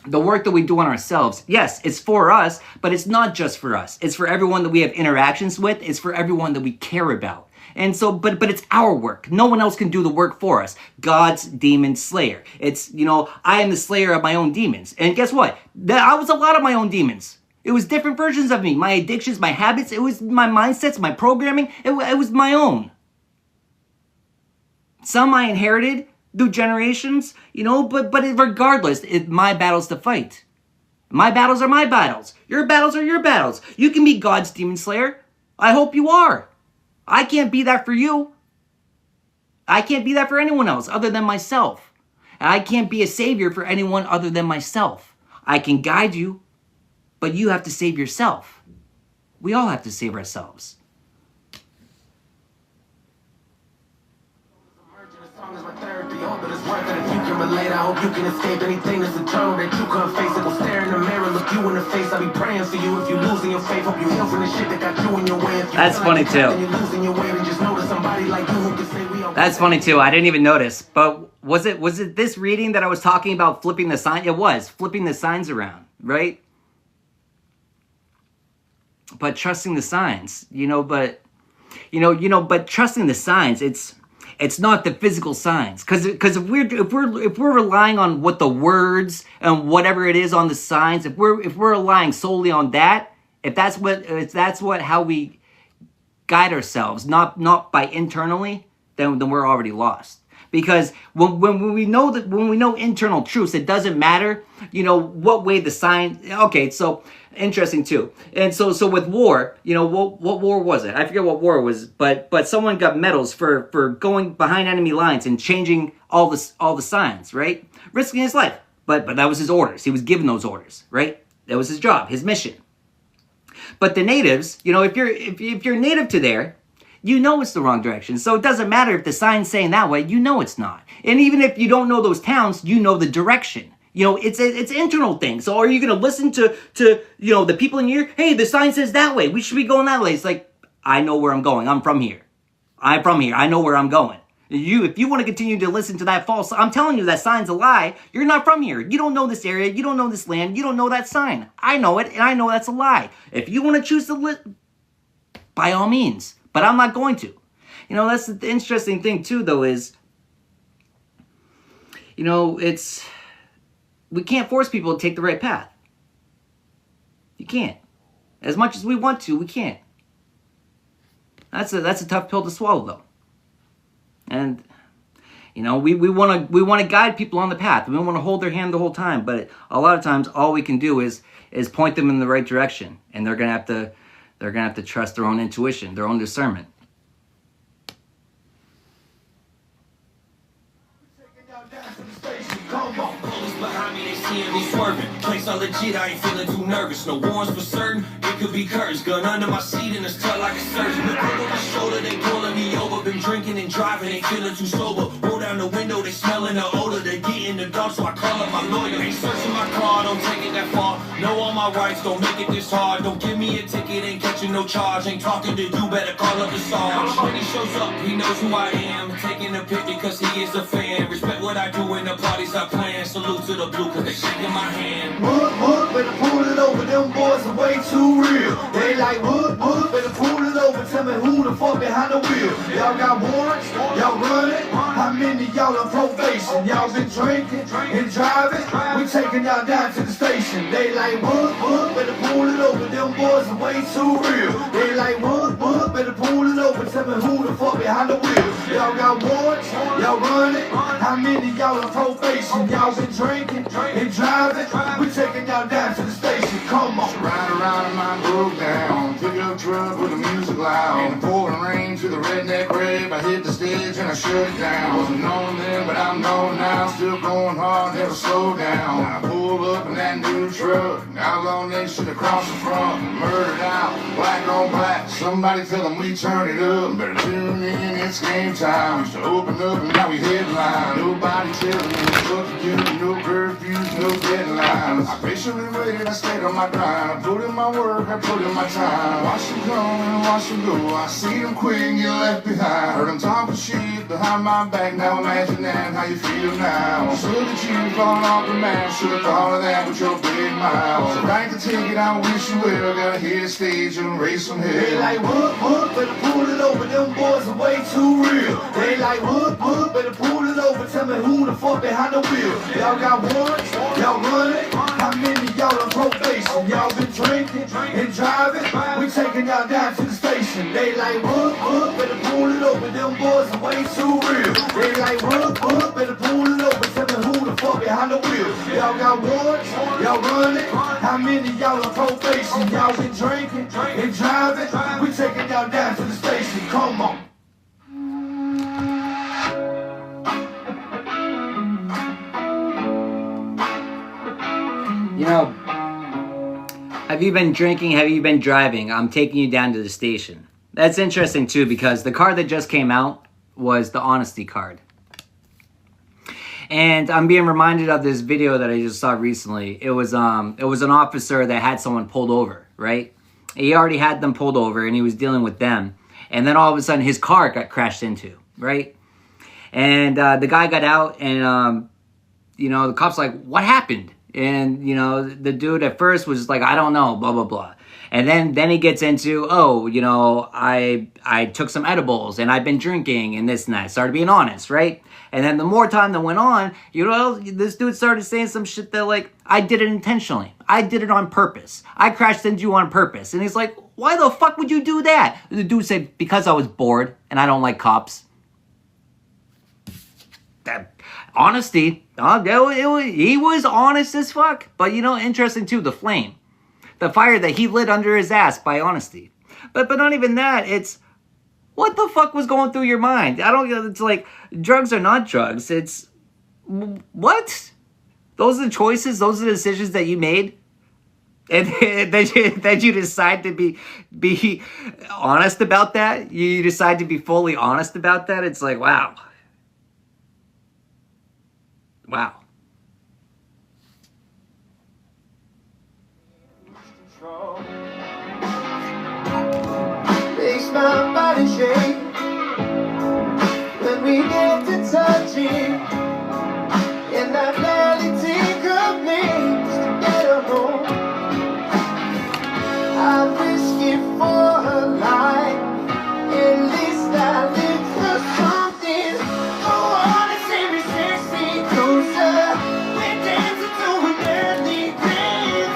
The work that we do on ourselves, yes, it's for us, but it's not just for us. It's for everyone that we have interactions with. It's for everyone that we care about. And so, but it's our work. No one else can do the work for us. God's demon slayer. It's, I am the slayer of my own demons. And guess what? I was a lot of my own demons. It was different versions of me. My addictions, my habits, it was my mindsets, my programming. It was my own. Some I inherited through generations, but regardless, it's my battles to fight. My battles are my battles. Your battles are your battles. You can be God's demon slayer. I hope you are. I can't be that for you. I can't be that for anyone else other than myself. And I can't be a savior for anyone other than myself. I can guide you, but you have to save yourself. We all have to save ourselves. But it's worth it if you can relate. I hope you can escape anything that's eternal that you can't face. It will stare in the mirror, look you in the face. I'll be praying for you if you're losing your faith. Hope you heal from the shit that got you in your way. That's funny too. You're losing your way, and just notice somebody like you who can say we are. That's funny too. I didn't even notice. But was it this reading that I was talking about flipping the sign? It was flipping the signs around, right? But trusting the signs, but trusting the signs, it's not the physical signs, because if we're relying on what the words and whatever it is on the signs, if we're relying solely on that, if that's what how we guide ourselves, not by internally, then we're already lost. Because when we know internal truths, it doesn't matter, what way the sign. Okay, so interesting too. And so with war, what war was it? I forget what war it was, but someone got medals for going behind enemy lines and changing all the signs, right? Risking his life. But that was his orders. He was given those orders, right? That was his job, his mission. But the natives, if you're native to there, it's the wrong direction. So it doesn't matter if the sign's saying that way, it's not. And even if you don't know those towns, the direction. It's internal thing. So are you going to listen to the people in here? Hey, the sign says that way. We should be going that way. It's like, I know where I'm going. I'm from here. I know where I'm going. If you want to continue to listen to that false, I'm telling you that sign's a lie. You're not from here. You don't know this area. You don't know this land. You don't know that sign. I know it, and I know that's a lie. If you want to choose to by all means. But I'm not going to. That's the interesting thing too, though, is, we can't force people to take the right path. You can't. As much as we want to, we can't. That's a tough pill to swallow, though. And we want to guide people on the path. We want to hold their hand the whole time, but a lot of times all we can do is point them in the right direction, and they're gonna have to trust their own intuition, their own discernment. Behind me, they seeing me swerving. Place all legit, I ain't feeling too nervous. No warrants for certain, it could be curtains. Gun under my seat and it's tucked like a surgeon. Look over my shoulder, they pulling me over. Been drinking and driving, ain't feeling too sober. Roll down the window, they smelling the odor. They get in the dark, so I call up my lawyer. Ain't searching my car, don't take it that far. Know all my rights, don't make it this hard. Don't give me a ticket, ain't catching no charge. Ain't talking to you, better call up the Sarge. When he shows up, he knows who I am. Taking a pic because he is a fan. Respect what I do in the parties I plan. Salute to the blue, cause they shaking my hand. Wood, better pull it over, them boys are way too real. They like wood, better pull it over, tell me who the fuck behind the wheel. Y'all got warrants, y'all running, how many y'all on probation? Y'all been drinking and driving, we taking y'all down to the station. They like wood, better pull it over, them boys are way too real. They like wood, better pull it over, tell me who the fuck behind the wheel. Y'all got warrants, y'all running, how many y'all on probation? Y'all been drinking and driving, we taking y'all down to the station, come on. Ride around in my broke down, pick up truck with the music loud. In the pouring rain to the redneck rave, I hit the stage and I shut it down. Wasn't known then, but I'm known now, still going hard, never slow down. I pulled up in that brand new truck. Outlaw nation across the front, murdered out, black on black. Somebody tell them we turn it up. Better tune in, it's game time. Used to open up and now we headline. Nobody telling me what to do, no curfews, no deadlines. I patiently waited, I stayed on my grind. I put in my work, I put in my time. Watch them come and watch them go. I see them quit and get left behind. Heard them talking shit behind my back. Now imagine that, how you feel now. Should have you falling off the map? Should have thought of that with your big mouth. So write the ticket, I wish you well. Gotta hit the stage and raise some hell. They like wood, better pull it over. Them boys are way too real. They like wood, better pull it over. Tell me who the fuck behind the wheel. Y'all got warrants, y'all running. How many y'all on probation? Y'all been drinking and driving. We taking y'all down to the station. They like wood, better pull it over. Them boys are way too real. They like wood, better pull it over. Tell me who the fuck behind the wheel. Y'all got warrants, y'all running. How many y'all on probation? Y'all been drinking and driving. We taking y'all down to the station. Come on. You know, have you been drinking? Have you been driving? I'm taking you down to the station. That's interesting too, because the card that just came out was the honesty card. And I'm being reminded of this video that I just saw recently. It was an officer that had someone pulled over, right? He already had them pulled over and he was dealing with them. And then all of a sudden his car got crashed into, right? And the guy got out and, you know, the cop's like, what happened? And, you know, the dude at first was like, I don't know, blah, blah, blah. And then he gets into, oh, you know, I took some edibles and I've been drinking and this and that. Started being honest, right? And then the more time that went on, you know, this dude started saying some shit that like, I did it intentionally. I did it on purpose. I crashed into you on purpose. And he's like, why the fuck would you do that? The dude said, because I was bored and I don't like cops. That honesty. He was honest as fuck. But you know, interesting too, the flame. The fire that he lit under his ass by honesty. But not even that. It's, what the fuck was going through your mind? It's like, drugs are not drugs. It's, what? Those are the choices? Those are the decisions that you made? And that you decide to be honest about that? You decide to be fully honest about that? It's like, wow. Wow. Makes my body shake when we get to touching, and I barely think of names to get her home. I risk it for her life, at least I live for something. Go on and say me 6 feet closer. We're dancing to an early grave.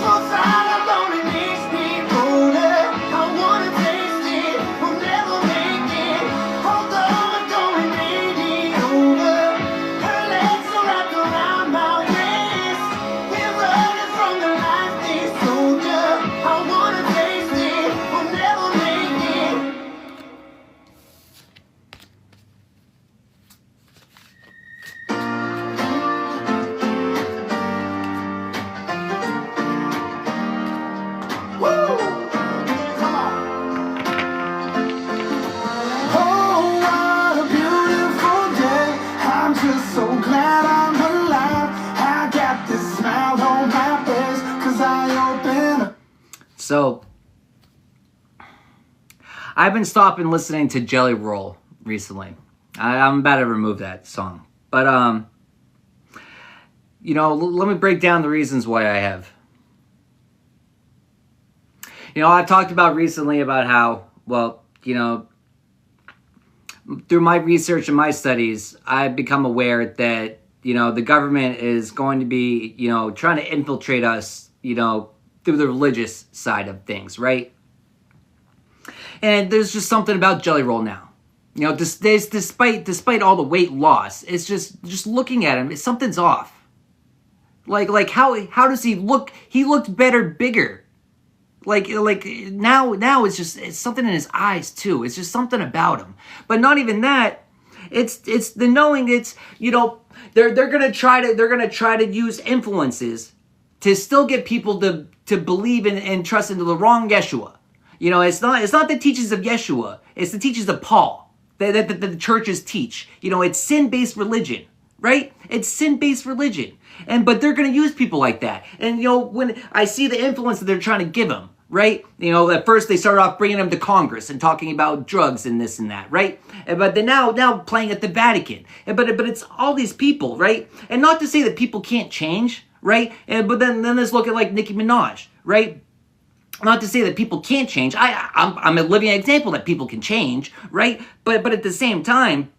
So silent, lonely makes me older. I wanna taste it, we'll never make it. Although we're going 80 over. Her legs are wrapped around my waist. We're running from the life they sold ya. I wanna taste it, we'll never make it. Woo! Come on. Oh, what a beautiful day. I'm just so glad I'm alive. I got this smile on my face, 'cause I open up. So, I've been stopping listening to Jelly Roll recently. I'm about to remove that song. But, you know, let me break down the reasons why I have. You know, I've talked about recently about how, well, you know, through my research and my studies, I've become aware that, you know, the government is going to be, you know, trying to infiltrate us, you know, through the religious side of things, right? And there's just something about Jelly Roll now. You know, despite all the weight loss, it's just looking at him, something's off. Like how does he look? He looked better, bigger. Like now it's something in his eyes too. It's just something about him. But not even that. It's the knowing. It's, you know, they're gonna try to use influences to still get people to believe in and trust into the wrong Yeshua. You know, it's not the teachings of Yeshua. It's the teachings of Paul that the churches teach. You know, it's sin-based religion, right? It's sin-based religion. But they're going to use people like that. And, you know, when I see the influence that they're trying to give them, right? You know, at first they started off bringing them to Congress and talking about drugs and this and that, right? But they're now playing at the Vatican. But it's all these people, right? And not to say that people can't change, right? But then let's look at like Nicki Minaj, right? Not to say that people can't change. I'm a living example that people can change, right? But at the same time,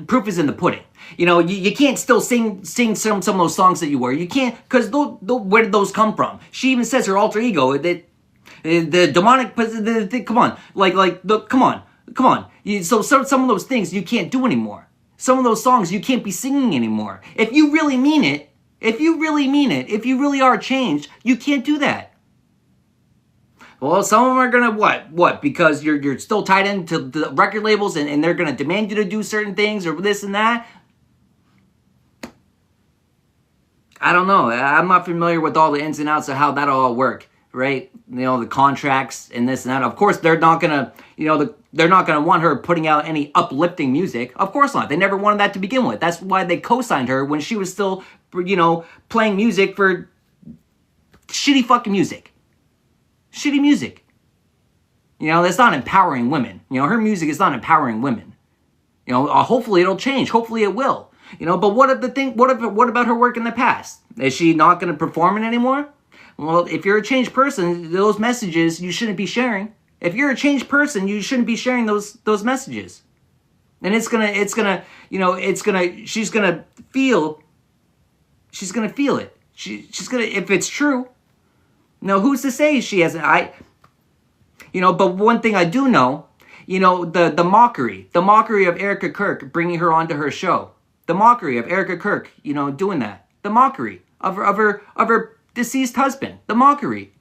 proof is in the pudding. You know, you can't still sing some of those songs that you were. You can't, because where did those come from? She even says her alter ego, that the demonic, come on, come on. So some of those things you can't do anymore. Some of those songs you can't be singing anymore. If you really mean it, if you really are changed, you can't do that. Well, some of them are gonna what? Because you're still tied into the record labels and they're gonna demand you to do certain things or this and that. I don't know. I'm not familiar with all the ins and outs of how that'll all work, right? You know, the contracts and this and that. Of course, they're not gonna, they're not gonna want her putting out any uplifting music. Of course not. They never wanted that to begin with. That's why they co-signed her when she was still, playing music for shitty fucking music. Shitty music. That's not empowering women. Her music is not empowering women. Hopefully it'll change. Hopefully it will. But what about her work in the past? Is she not going to perform it anymore? Well, if you're a changed person, those messages you shouldn't be sharing. If you're a changed person, you shouldn't be sharing those messages. And she's gonna feel it. She's gonna, if it's true. Now, who's to say she hasn't? But one thing I do know, the mockery of Erica Kirk bringing her onto her show. The mockery of Erica Kirk, doing that. The mockery of her deceased husband. The mockery.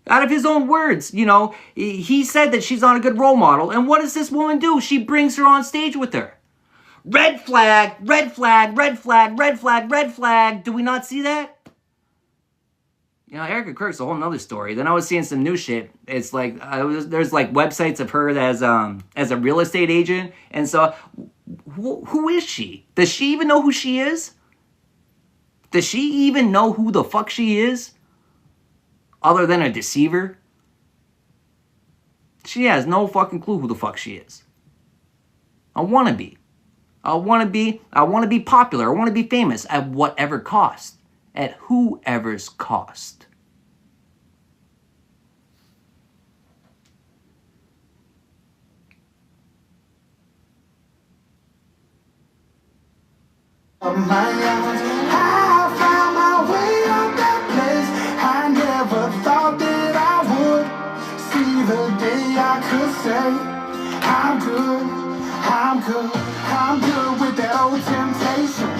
Out of his own words, he said that she's not a good role model. And what does this woman do? She brings her on stage with her. Red flag, red flag, red flag, red flag, red flag. Do we not see that? Erica Kirk's a whole nother story. Then I was seeing some new shit. It's like, there's like websites of her as a real estate agent. And so, who is she? Does she even know who she is? Does she even know who the fuck she is? Other than a deceiver? She has no fucking clue who the fuck she is. I want to be popular. I want to be famous at whatever cost. At whoever's cost. I found my way up that place. I never thought that I would see the day I could say I'm good with that old temptation.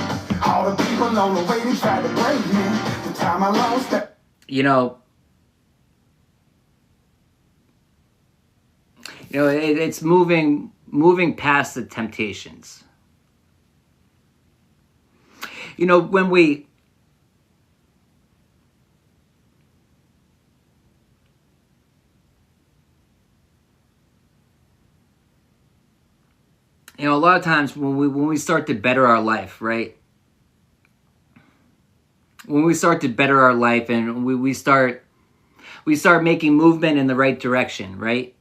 All the people on the way to try to break me. The time I lost that. It's moving past the temptations. When we a lot of times when we start to better our life, right? When we start to better our life and we start making movement in the right direction, right?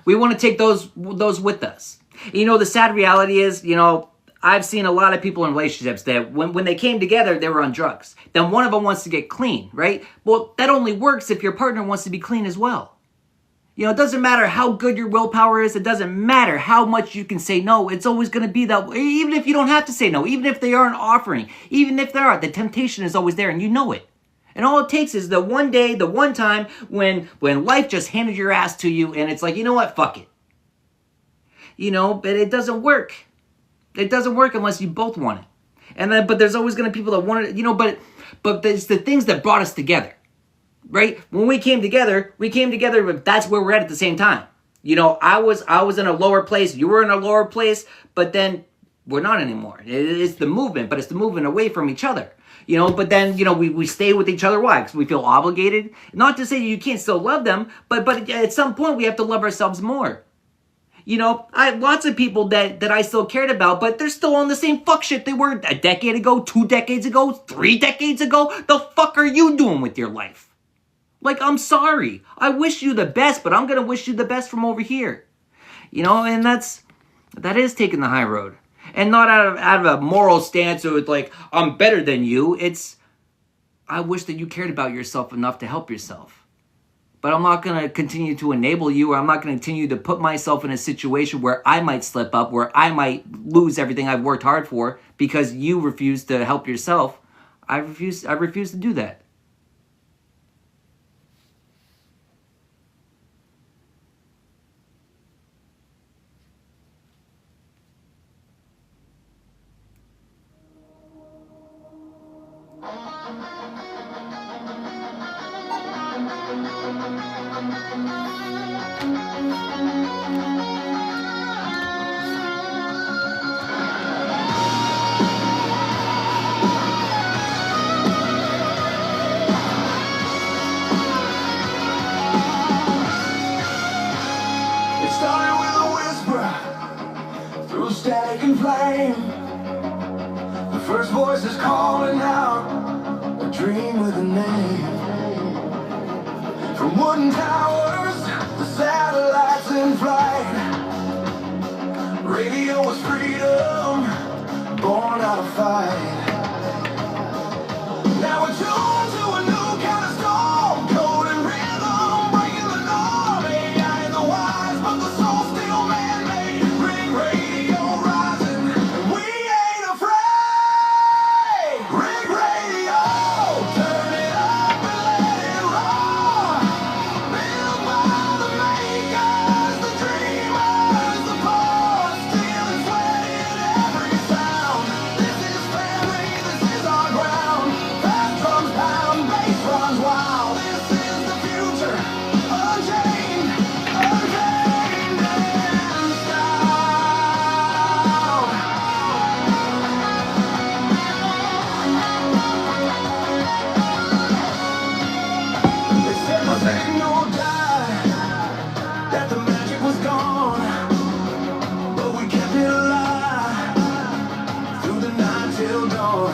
We want to take those with us. The sad reality is, I've seen a lot of people in relationships that when they came together, they were on drugs. Then one of them wants to get clean, right? Well, that only works if your partner wants to be clean as well. It doesn't matter how good your willpower is. It doesn't matter how much you can say no. It's always going to be that, even if you don't have to say no, even if they aren't offering, even if they are, the temptation is always there and you know it. And all it takes is the one day, the one time when life just handed your ass to you and it's like, you know what, fuck it. But it doesn't work. It doesn't work unless you both want it. But there's always going to be people that want it, but it's the things that brought us together. Right? When we came together, that's where we're at the same time. I was in a lower place, you were in a lower place, but then we're not anymore. It's the movement, but it's the movement away from each other. You know, but then, you know, we stay with each other. Why? Because we feel obligated. Not to say you can't still love them, but at some point we have to love ourselves more. You know, I have lots of people that I still cared about, but they're still on the same fuck shit they were a decade ago, 2 decades ago, 3 decades ago. The fuck are you doing with your life? Like, I'm sorry. I wish you the best, but I'm going to wish you the best from over here. You know, and that is taking the high road. And not out of a moral stance or it's like, I'm better than you. It's, I wish that you cared about yourself enough to help yourself. But I'm not going to continue to enable you, or I'm not going to continue to put myself in a situation where I might slip up, where I might lose everything I've worked hard for because you refuse to help yourself. I refuse to do that. It started with a whisper through static and flame. The first voice is calling out a dream with a name. From wooden towers to satellites in flight, radio was freedom, born out of fight. Now we're tuned to a new kind of storm, code and rhythm, breaking the norm. AI and the wise, but the soul still man-made. Ring radio rising, and we ain't afraid. Ring radio, turn it up and let it roar. Built by the makers, the dreamers, the poor, stealing, sweating every sound. This is family, this is our ground. Fast drums pound, bass runs wild. This is the future, unchained, untamed, and sound. They said my signal died, that the magic was gone, but we kept it alive through the night till dawn.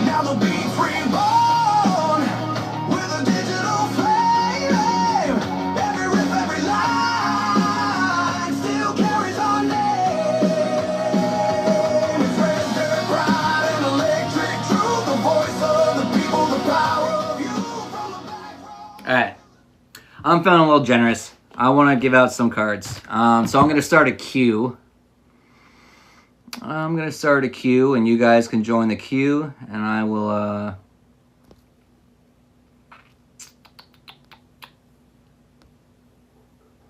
Now the beat's reborn with a digital flame. Every riff, every line still carries our name. It's red dirt, pride, and electric truth. The voice of the people, the power of you from the back row. All right. I'm feeling a little generous. I want to give out some cards. So I'm going to start a queue. I'm going to start a queue, and you guys can join the queue, and I will,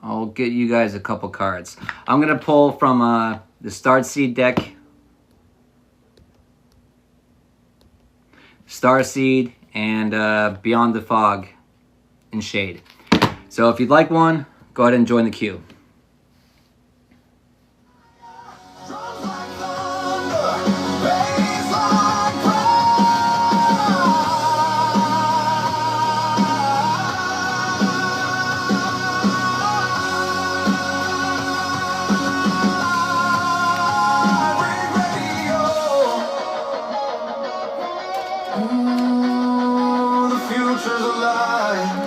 I'll get you guys a couple cards. I'm going to pull from the Starseed deck. Starseed and Beyond the Fog in Shade. So if you'd like one, go ahead and join the queue. Drums like thunder, bass like pride. Ring radio. The future's alive.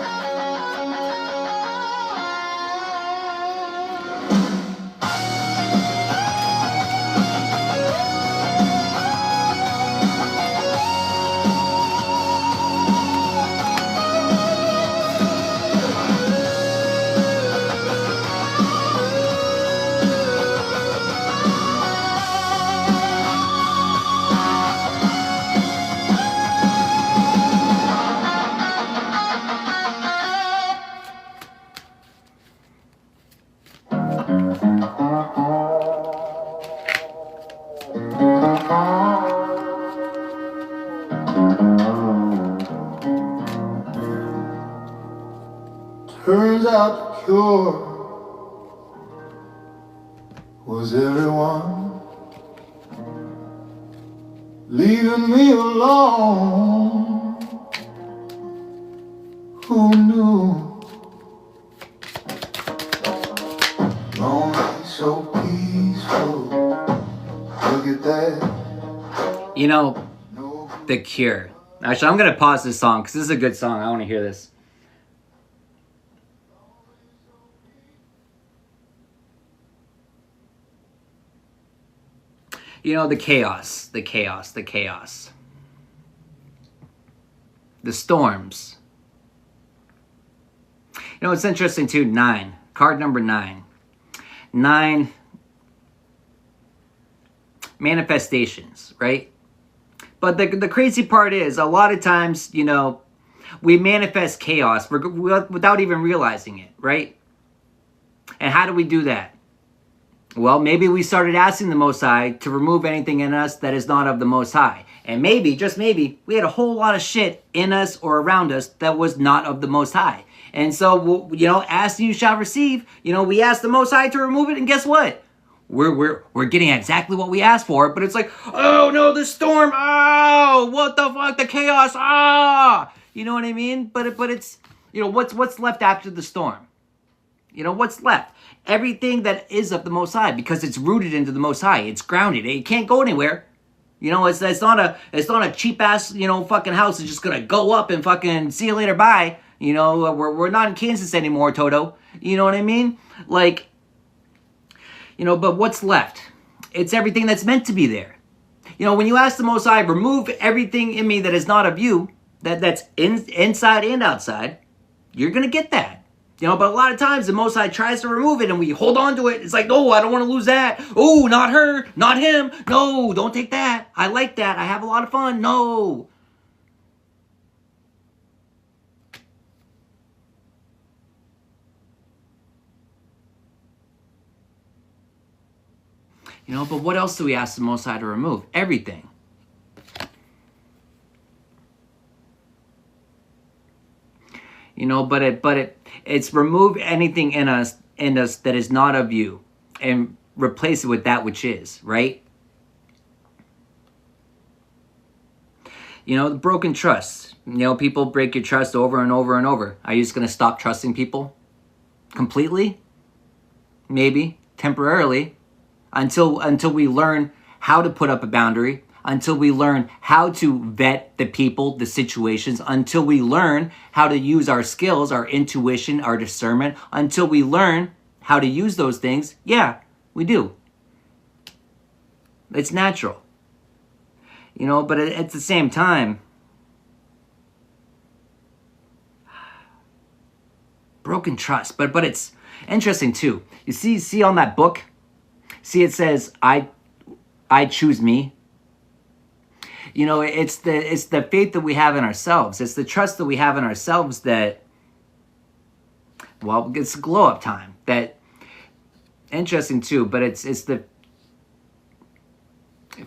Turns out the cure was everyone leaving me alone. Who knew? Lonely, so peaceful. Look at that. You know, No. The Cure. Actually, I'm going to pause this song because this is a good song. I want to hear this. You know, the chaos, the chaos, the chaos. The storms. You know, it's interesting too, 9. Card number 9. 9 manifestations, right? But the crazy part is, a lot of times, you know, we manifest chaos without even realizing it, right? And how do we do that? Well, maybe we started asking the Most High to remove anything in us that is not of the Most High. And maybe, just maybe, we had a whole lot of shit in us or around us that was not of the Most High. And so, you know, ask and you shall receive. You know, we asked the Most High to remove it, and guess what? We're getting exactly what we asked for, but it's like, oh no, the storm, oh, what the fuck, the chaos, ah, you know what I mean? But it's, you know, what's left after the storm? You know, what's left? Everything that is of the Most High, because it's rooted into the Most High. It's grounded. It can't go anywhere. You know, it's not a cheap ass, you know, fucking house that's just gonna go up and fucking see you later, bye. You know, we're not in Kansas anymore, Toto. You know what I mean? Like, you know, but what's left? It's everything that's meant to be there. You know, when you ask the Most High, remove everything in me that is not of you, that's inside and outside, you're gonna get that. You know, but a lot of times the Most High tries to remove it and we hold on to it. It's like, no, I don't want to lose that. Oh, not her, not him. No, don't take that. I like that. I have a lot of fun. No. You know, but what else do we ask the Most High to remove? Everything. You know, but it's remove anything in us that is not of you and replace it with that which is, right? You know, the broken trust. You know, people break your trust over and over and over. Are you just going to stop trusting people completely? Maybe, temporarily, until we learn how to put up a boundary, until we learn how to vet the people, the situations, until we learn how to use our skills, our intuition, our discernment, until we learn how to use those things. Yeah, we do. It's natural. You know, but at the same time, broken trust. But it's interesting too. You see on that book, see it says, I choose me. You know, it's the faith that we have in ourselves. It's the trust that we have in ourselves that, well, it's glow up time. That, interesting too, but it's the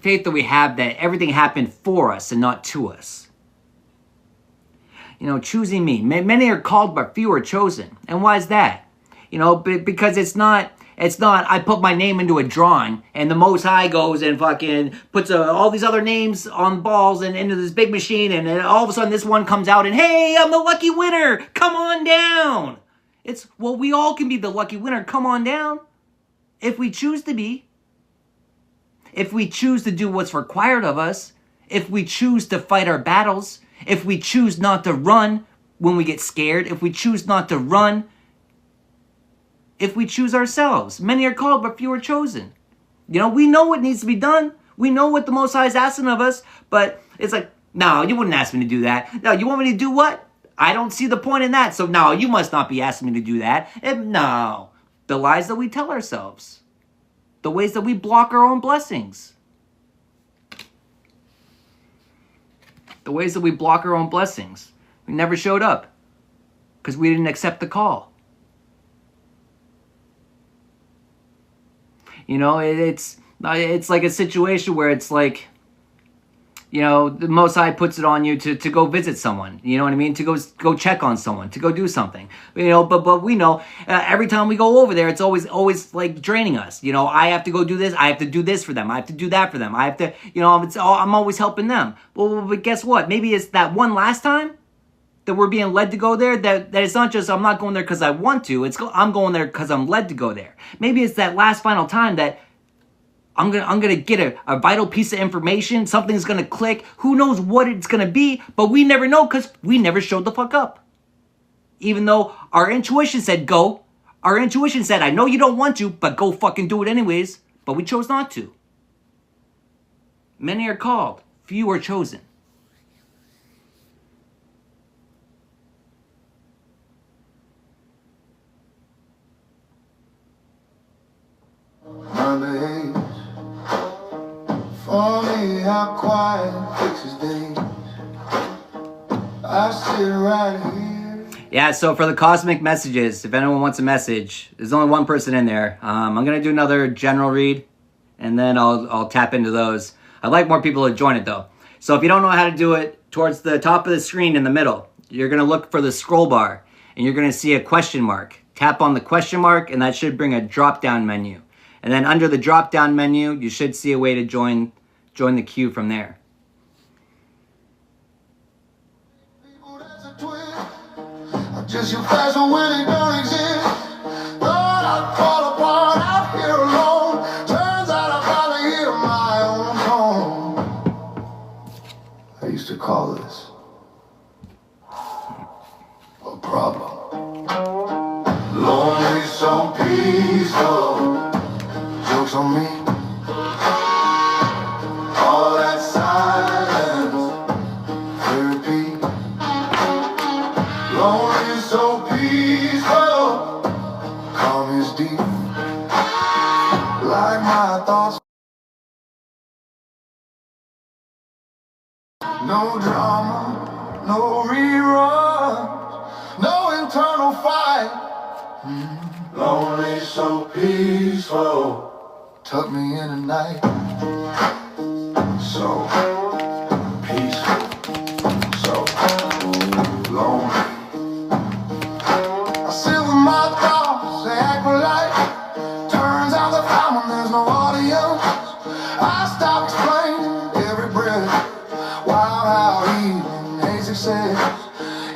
faith that we have that everything happened for us and not to us. You know, choosing me. Many are called, but few are chosen. And why is that? You know, because it's not I put my name into a drawing and the Most High goes and fucking puts all these other names on balls and into this big machine, and then all of a sudden this one comes out and, hey, I'm the lucky winner. Come on down. It's, well, we all can be the lucky winner. Come on down. If we choose to be. If we choose to do what's required of us. If we choose to fight our battles. If we choose not to run when we get scared. If we choose not to run. If we choose ourselves. Many are called, but few are chosen. You know, we know what needs to be done. We know what the Most High is asking of us, but it's like, no, you wouldn't ask me to do that. No, you want me to do what? I don't see the point in that, so no, you must not be asking me to do that. And no, the lies that we tell ourselves. The ways that we block our own blessings. The ways that we block our own blessings. We never showed up because we didn't accept the call. You know, it's like a situation where it's like, You know, the Most High puts it on you to go visit someone. You know what I mean? To go check on someone, to go do something. You know, but we know every time we go over there, it's always like draining us. You know, I have to go do this. I have to do this for them. I have to do that for them. I have to, you know, I'm always helping them. Well, but guess what? Maybe it's that one last time that we're being led to go there. That it's not just I'm not going there because I want to. I'm going there because I'm led to go there. Maybe it's that last final time that I'm gonna get a vital piece of information. Something's gonna click. Who knows what it's gonna be? But we never know because we never showed the fuck up. Even though our intuition said go. Our intuition said, I know you don't want to, but go fucking do it anyways. But we chose not to. Many are called, few are chosen. Mondays, funny how quiet fixes days. I sit right here. Yeah, so for the cosmic messages, if anyone wants a message, there's only one person in there. I'm gonna do another general read, and then I'll tap into those. I'd like more people to join it though. So if you don't know how to do it, towards the top of the screen in the middle, you're gonna look for the scroll bar, and you're gonna see a question mark. Tap on the question mark, and that should bring a drop-down menu. And then under the drop-down menu, you should see a way to join the queue from there. People, that's a twist. Just you fashion when it don't exist. Thought I'd fall apart out here alone. Turns out I finally hear my own tone. I used to call this a problem. Lonely, so peaceful. Jokes on me. All that silence, therapy. Lonely, so peaceful. Calm is deep. Like my thoughts. No drama, no reruns, no internal fight. Lonely, so peaceful. Tuck me in at night. So peaceful. So lonely. I sit with my thoughts, they act polite. Turns out the time when there's no audience, I stop explaining every breath. Wow, how even hate success.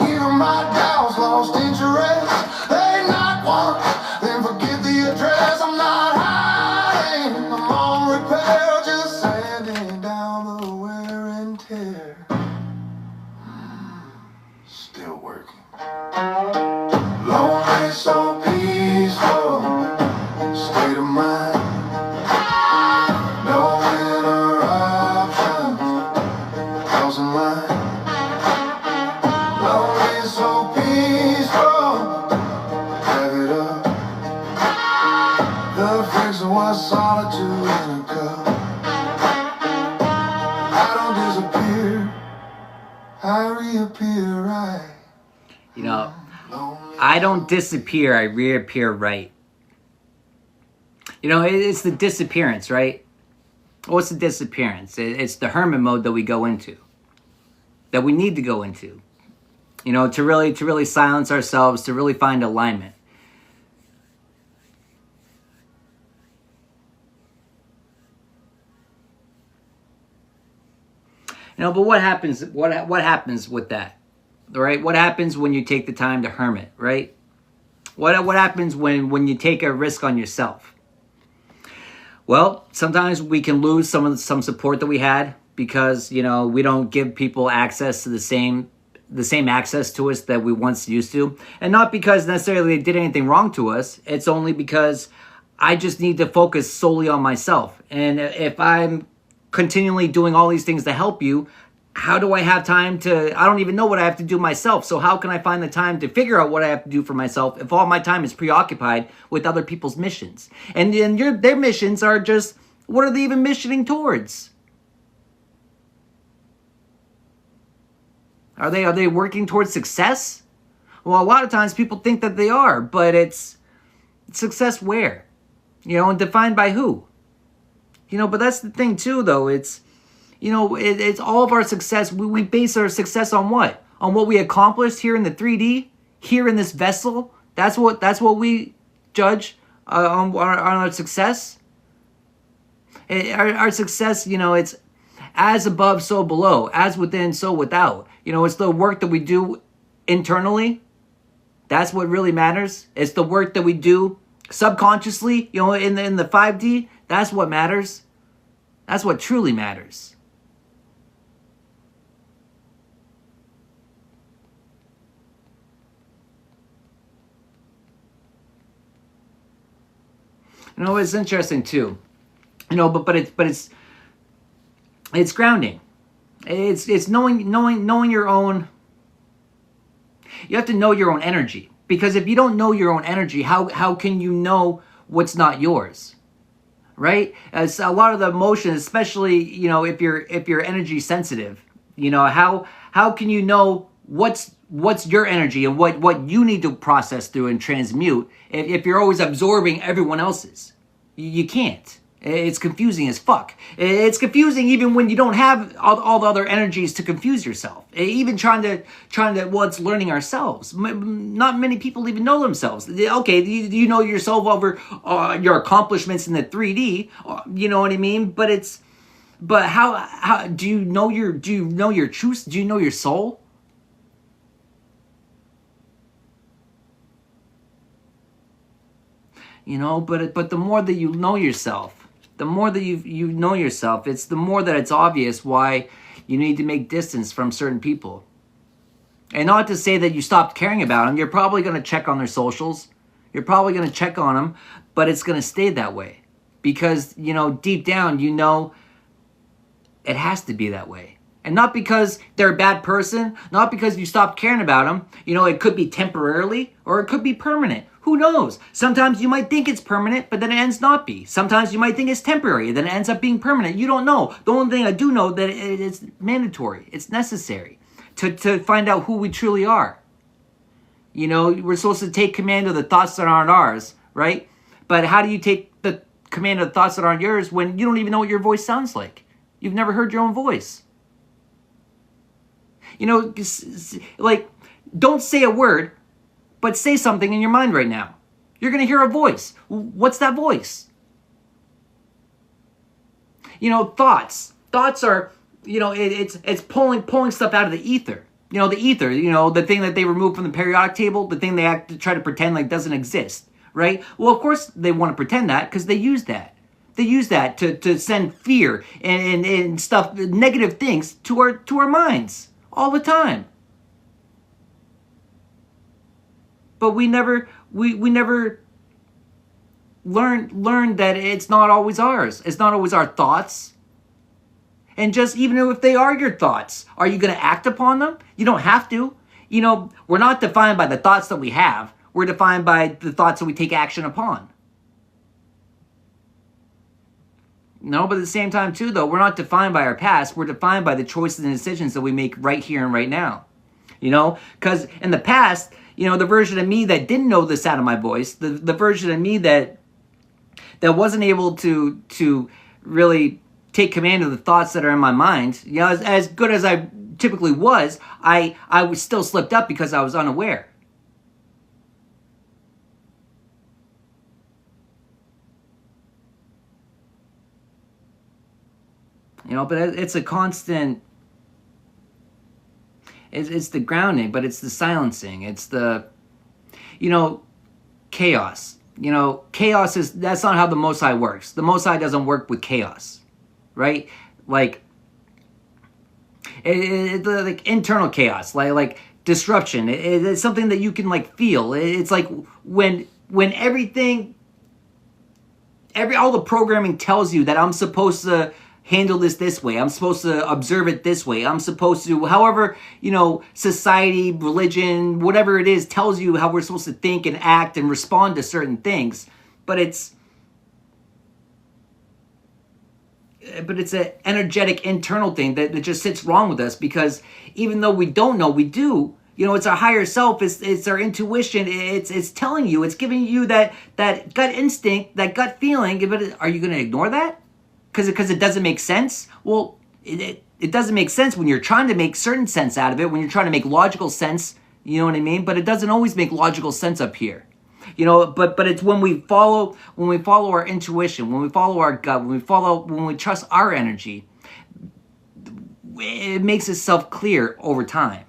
Even my doubts lost interest. They knock once, then forget the address. I'm not hiding, I'm on repair, just sanding down the wear and tear. Still working. Lonely, so peaceful. State of mind. No interruptions. Crossing line. Lonely, so peaceful. Have it up. The friction was solitude in a cup. I don't disappear. I reappear right. You know, I don't disappear, I reappear right. You know, it's the disappearance, right? What's the disappearance? It's the hermit mode that we go into, that we need to go into. You know, to really silence ourselves, to really find alignment. You know, but what happens? What happens with that? Right? What happens when you take the time to hermit? Right? What happens when you take a risk on yourself? Well, sometimes we can lose some support that we had because, you know, we don't give people access to the same access to us that we once used to. And not because necessarily they did anything wrong to us. It's only because I just need to focus solely on myself. And if I'm continually doing all these things to help you, how do I have time to, I don't even know what I have to do myself. So how can I find the time to figure out what I have to do for myself if all my time is preoccupied with other people's missions? And their missions are just, what are they even missioning towards? Are they working towards success? Well, a lot of times people think that they are, but it's success where? You know, and defined by who? You know, but that's the thing too, though. It's, You know, it's all of our success. We base our success on what? On what we accomplished here in the 3D, here in this vessel. That's what we judge on our success. Our success, you know, it's as above, so below, as within, so without. You know, it's the work that we do internally. That's what really matters. It's the work that we do subconsciously, you know, in the 5D. That's what matters. That's what truly matters. You know, it's interesting too. You know, but it's grounding. It's knowing your own. You have to know your own energy, because if you don't know your own energy, how can you know what's not yours? Right? As a lot of the emotions, especially, you know, if you're energy sensitive, you know, how can you know what's your energy and what you need to process through and transmute if you're always absorbing everyone else's? You can't. It's confusing as fuck. It's confusing even when you don't have all the other energies to confuse yourself. Even trying to, well, it's learning ourselves. Not many people even know themselves. Okay, you know yourself over your accomplishments in the 3D, you know what I mean? But how do you know your truth? Do you know your soul? You know, but the more that you know yourself, the more that you know yourself, it's the more that it's obvious why you need to make distance from certain people. And not to say that you stopped caring about them. You're probably going to check on their socials. You're probably going to check on them, but it's going to stay that way. Because, you know, deep down, you know it has to be that way. And not because they're a bad person, not because you stopped caring about them. You know, it could be temporarily or it could be permanent. Who knows? Sometimes you might think it's permanent, but then it ends not be. Sometimes you might think it's temporary, then it ends up being permanent. You don't know. The only thing I do know that it's mandatory. It's necessary to find out who we truly are. You know, we're supposed to take command of the thoughts that aren't ours, right? But how do you take the command of the thoughts that aren't yours when you don't even know what your voice sounds like? You've never heard your own voice. You know, like, don't say a word, but say something in your mind right now. You're going to hear a voice. What's that voice? You know, thoughts. Thoughts are, you know, it's pulling stuff out of the ether. You know, the ether, you know, the thing that they removed from the periodic table, the thing they have to try to pretend like doesn't exist, right? Well, of course they want to pretend that because they use that. They use that to send fear and stuff, negative things to our minds all the time. But we never learn that it's not always ours. It's not always our thoughts. And just even if they are your thoughts, are you going to act upon them? You don't have to. You know, we're not defined by the thoughts that we have. We're defined by the thoughts that we take action upon. No, but at the same time too, though, we're not defined by our past. We're defined by the choices and decisions that we make right here and right now. You know, because in the past, you know, the version of me that didn't know the sound of my voice, the version of me that wasn't able to really take command of the thoughts that are in my mind, you know, as good as I typically was, I was still slipped up because I was unaware. You know, but it's a constant. It's the grounding, but it's the silencing. It's the, you know, chaos. You know, chaos that's not how the Most High works. The Most High doesn't work with chaos, right? Like, like internal chaos, like disruption. It's something that you can like feel. It's like when all the programming tells you that I'm supposed to handle this way. I'm supposed to observe it this way. I'm supposed to, however, you know, society, religion, whatever it is, tells you how we're supposed to think and act and respond to certain things. But it's an energetic internal thing that just sits wrong with us, because even though we don't know, we do. You know, it's our higher self. It's our intuition. It's telling you. It's giving you that gut instinct, that gut feeling. But are you going to ignore that? Because it doesn't make sense? Well, it doesn't make sense when you're trying to make certain sense out of it, when you're trying to make logical sense, you know what I mean? But it doesn't always make logical sense up here. You know, but it's when we follow our intuition, when we follow our gut, when we trust our energy, it makes itself clear over time.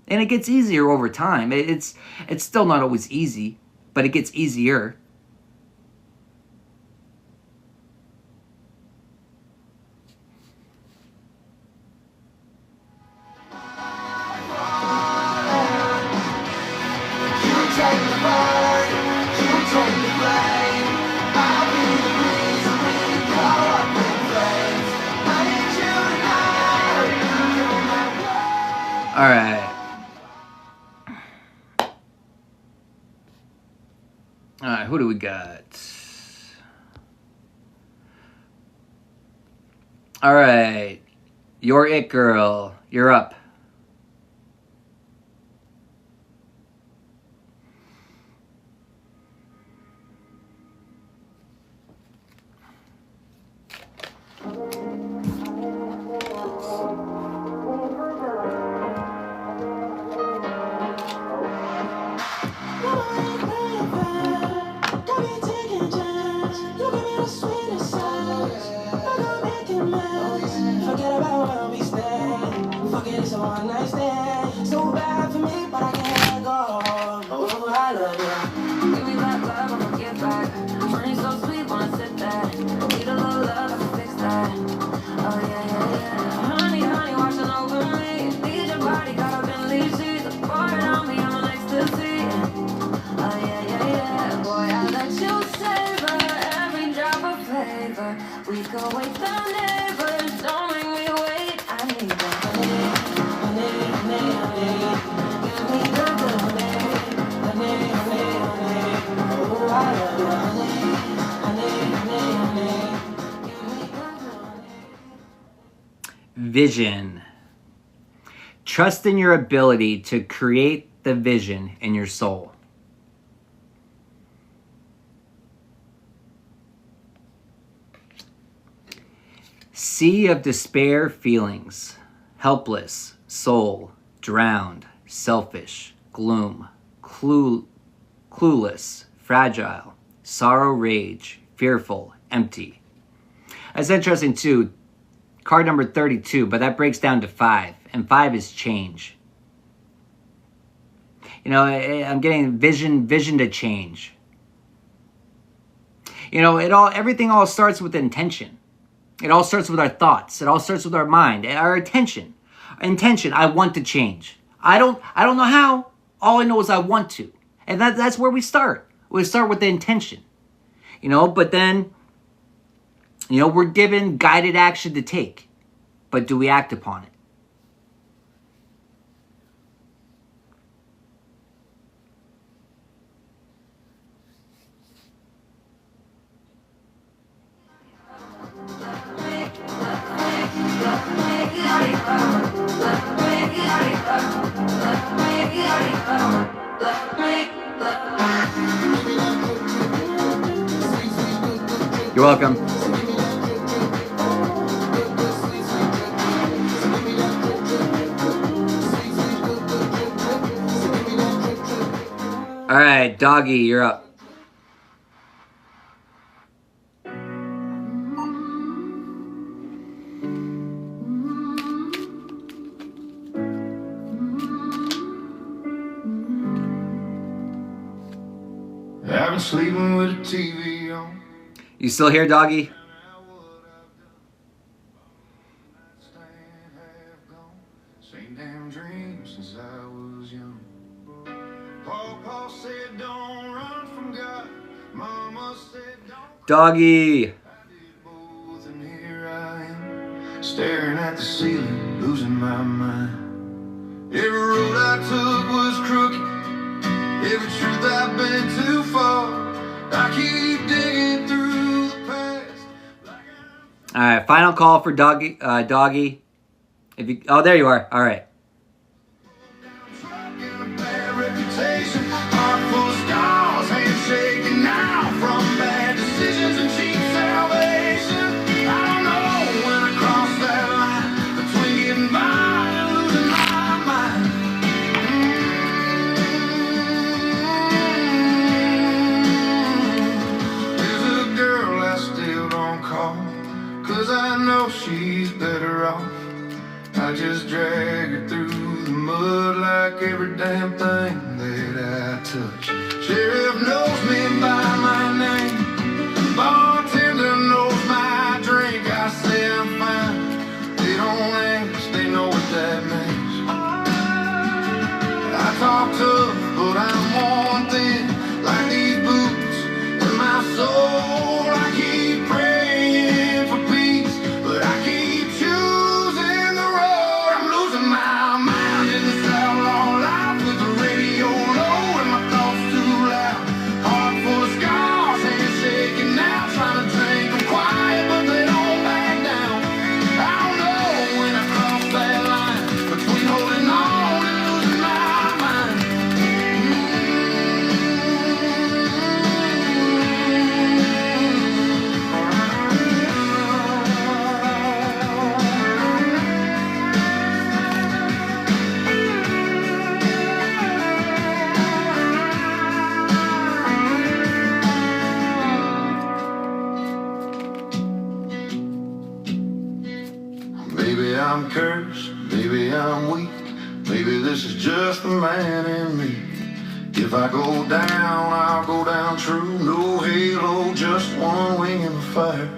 And it gets easier over time. It's still not always easy, but it gets easier. All right. All right, who do we got? All right. You're it, girl. You're up. Forget about where we stand. Forget it's a one night stand. So bad for me, but I can't go. Oh, I love you. Give me that love, I'ma get back. Money so sweet when I sit there. Need a little love, I can fix that. Oh yeah, yeah, yeah. Honey, honey, watching over me. Need your body, got up in leaves. Pour it on me, I'm an ecstasy. Oh yeah, yeah, yeah. Boy, I let you savor every drop of flavor. We go wait the neighbors, don't make me wait. I need the honey, honey, honey, honey. Give me the good honey, honey, honey, honey. Oh, I love you, honey, honey, honey, honey. Give me the good honey. Vision. Trust in your ability to create the vision in your soul. Sea of despair feelings, helpless, soul, drowned, selfish, gloom, clueless, fragile, sorrow, rage, fearful, empty. That's interesting too. Card number 32, but that breaks down to 5, and 5 is change. You know, I'm getting vision to change. You know, everything all starts with intention. It all starts with our thoughts. It all starts with our mind, our attention. Intention, I want to change. I don't know how. All I know is I want to. And that's where we start. We start with the intention. You know, but then, you know, we're given guided action to take. But do we act upon it? You're welcome. All right, Doggy, you're up. I've been sleeping with the TV on. You still here, Doggy? Same damn dream since I was young. Paul said don't run from God. Mama said don't. Doggy. I did both, and here I am, staring at the ceiling, losing my mind. Every road I took was crooked. Every truth I've been too far. I keep digging through the past. All right, final call for Doggy. Doggy. If you, oh, there you are. All right. Truck and a bad reputation, heart full of scars, hands shaking now from bad decisions and cheap salvation. I don't know when I crossed that line. like every damn thing that I touch. Sheriff knows me by my name. Bartender knows my drink. I say I'm fine. They don't ask, they know what that means. I talk tough, but I'm worn thin, like these boots in my soul. I keep praying for peace, but I keep choosing the road. I'm losing my mind in this outlaw life with the radio low and my thoughts too loud. Heart full of scars, hands shaking now, trying to drink them quiet, but they don't back down. I don't know when I cross that line between holding on and losing my mind. Maybe I'm cursed, maybe I'm weak, maybe this is just the man in me. If I go down, I'll go down true. No halo, just one wing in the fire.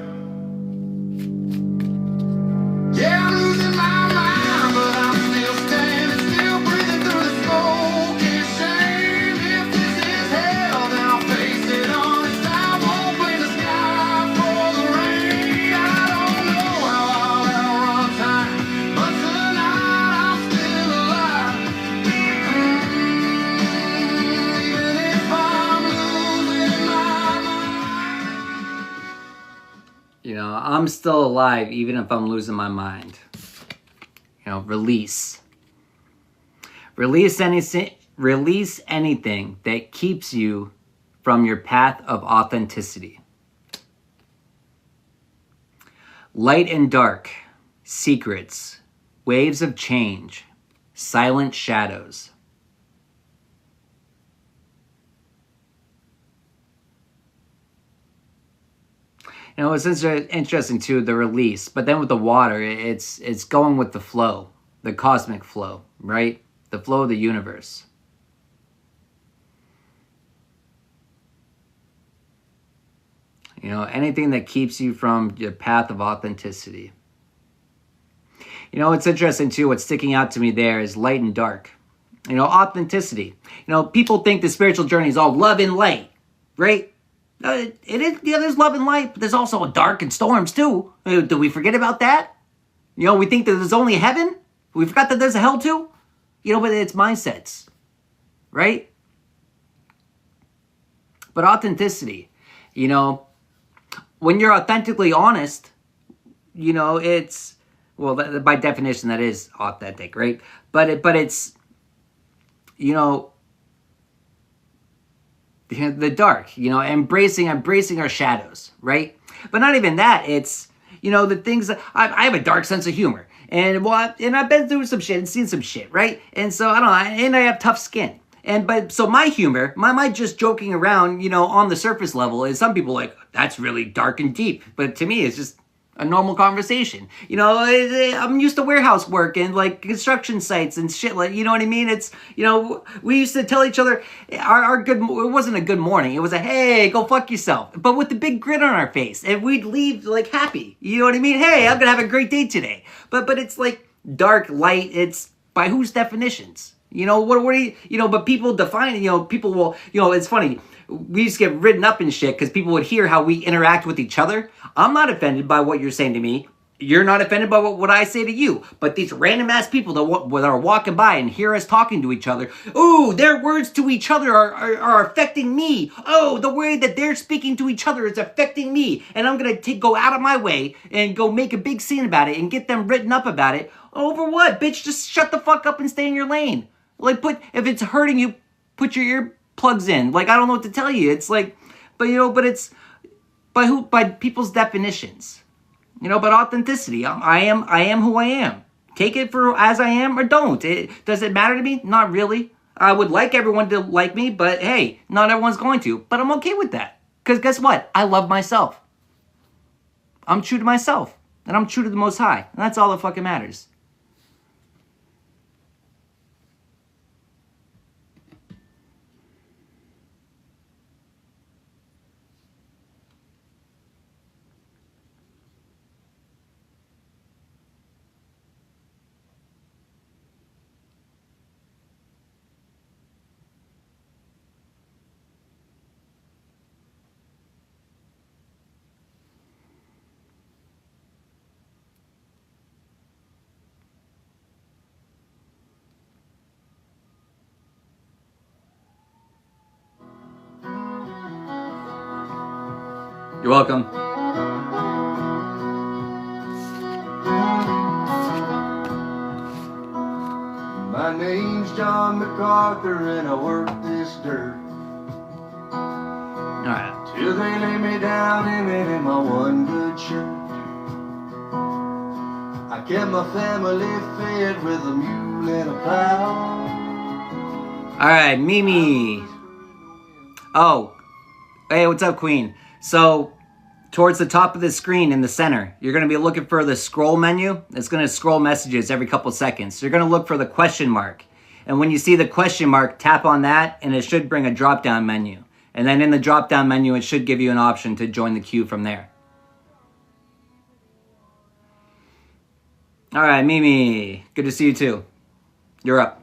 Yeah, I'm losing my mind, but I'm still standing, still breathing through the smoke and shame. If this is hell, then I'll face it honest. I won't blame the sky for the rain. I don't know how I'll outrun time, but tonight I'm still alive. Even if I'm losing my mind. You know, I'm still alive even if I'm losing my mind. You know, release. Release anything that keeps you from your path of authenticity. Light and dark, secrets, waves of change, silent shadows. You know, it's interesting too, the release, but then with the water, it's going with the flow, the cosmic flow, right? The flow of the universe. You know, anything that keeps you from your path of authenticity. You know, it's interesting too, what's sticking out to me there is light and dark. You know, authenticity. You know, people think the spiritual journey is all love and light, right? It is, yeah, there's love and light, but there's also dark and storms too. Do we forget about that? You know, we think that there's only heaven. We forgot that there's a hell too. You know, but it's mindsets, right? But authenticity, you know, when you're authentically honest, you know, it's, well, by definition, that is authentic, right? But it's, you know, the dark, you know, embracing our shadows, right? But not even that. It's, you know, the things that I have a dark sense of humor, and well, and I've been through some shit and seen some shit, right? And so I don't know, and I have tough skin, but so my humor, my just joking around, you know, on the surface level, is some people like, that's really dark and deep, but to me, it's just a normal conversation. You know, I'm used to warehouse work and like construction sites and shit, like, you know what I mean? It's, you know, we used to tell each other our good, it wasn't a good morning. It was a, hey, go fuck yourself. But with the big grin on our face, and we'd leave like happy. You know what I mean? Hey, I'm gonna have a great day today. But it's like dark, light. It's by whose definitions? You know, what do you know, but people define, you know, people will, you know, it's funny. We used to get ridden up and shit because people would hear how we interact with each other. I'm not offended by what you're saying to me. You're not offended by what I say to you. But these random ass people that are walking by and hear us talking to each other, ooh, their words to each other are affecting me. Oh, the way that they're speaking to each other is affecting me. And I'm going to go out of my way and go make a big scene about it and get them written up about it. Over what? Bitch, just shut the fuck up and stay in your lane. Like, if it's hurting you, put your earplugs in. Like, I don't know what to tell you. It's like, but you know, but it's by people's definitions. You know, but authenticity. I am who I am. Take it for as I am or don't. Does it matter to me? Not really. I would like everyone to like me, but hey, not everyone's going to. But I'm okay with that. Because guess what? I love myself. I'm true to myself. And I'm true to the Most High. And that's all that fucking matters. You're welcome. My name's John MacArthur and I work this dirt. All right. Till they lay me down in my one good shirt. I kept my family fed with a mule and a plow. All right, Mimi. Oh, hey, what's up, Queen? So, towards the top of the screen in the center, you're going to be looking for the scroll menu. It's going to scroll messages every couple seconds. So you're going to look for the question mark. And when you see the question mark, tap on that, and it should bring a drop-down menu. And then in the drop-down menu, it should give you an option to join the queue from there. All right, Mimi. Good to see you, too. You're up.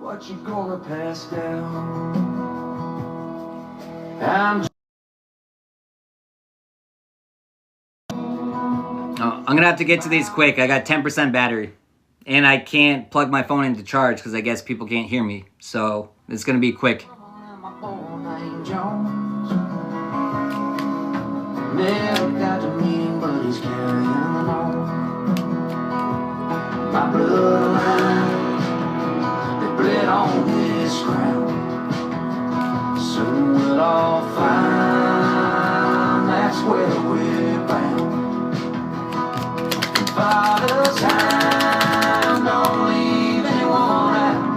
What you gonna pass down? I'm Oh, I'm going to have to get to these quick. I got 10% battery. And I can't plug my phone into charge because I guess people can't hear me. So it's going to be quick. never got to meet him, but he's carrying on. My bloodline, they bled on this ground. Soon we'll all find that's where we're bound. Father's time, don't leave anyone out.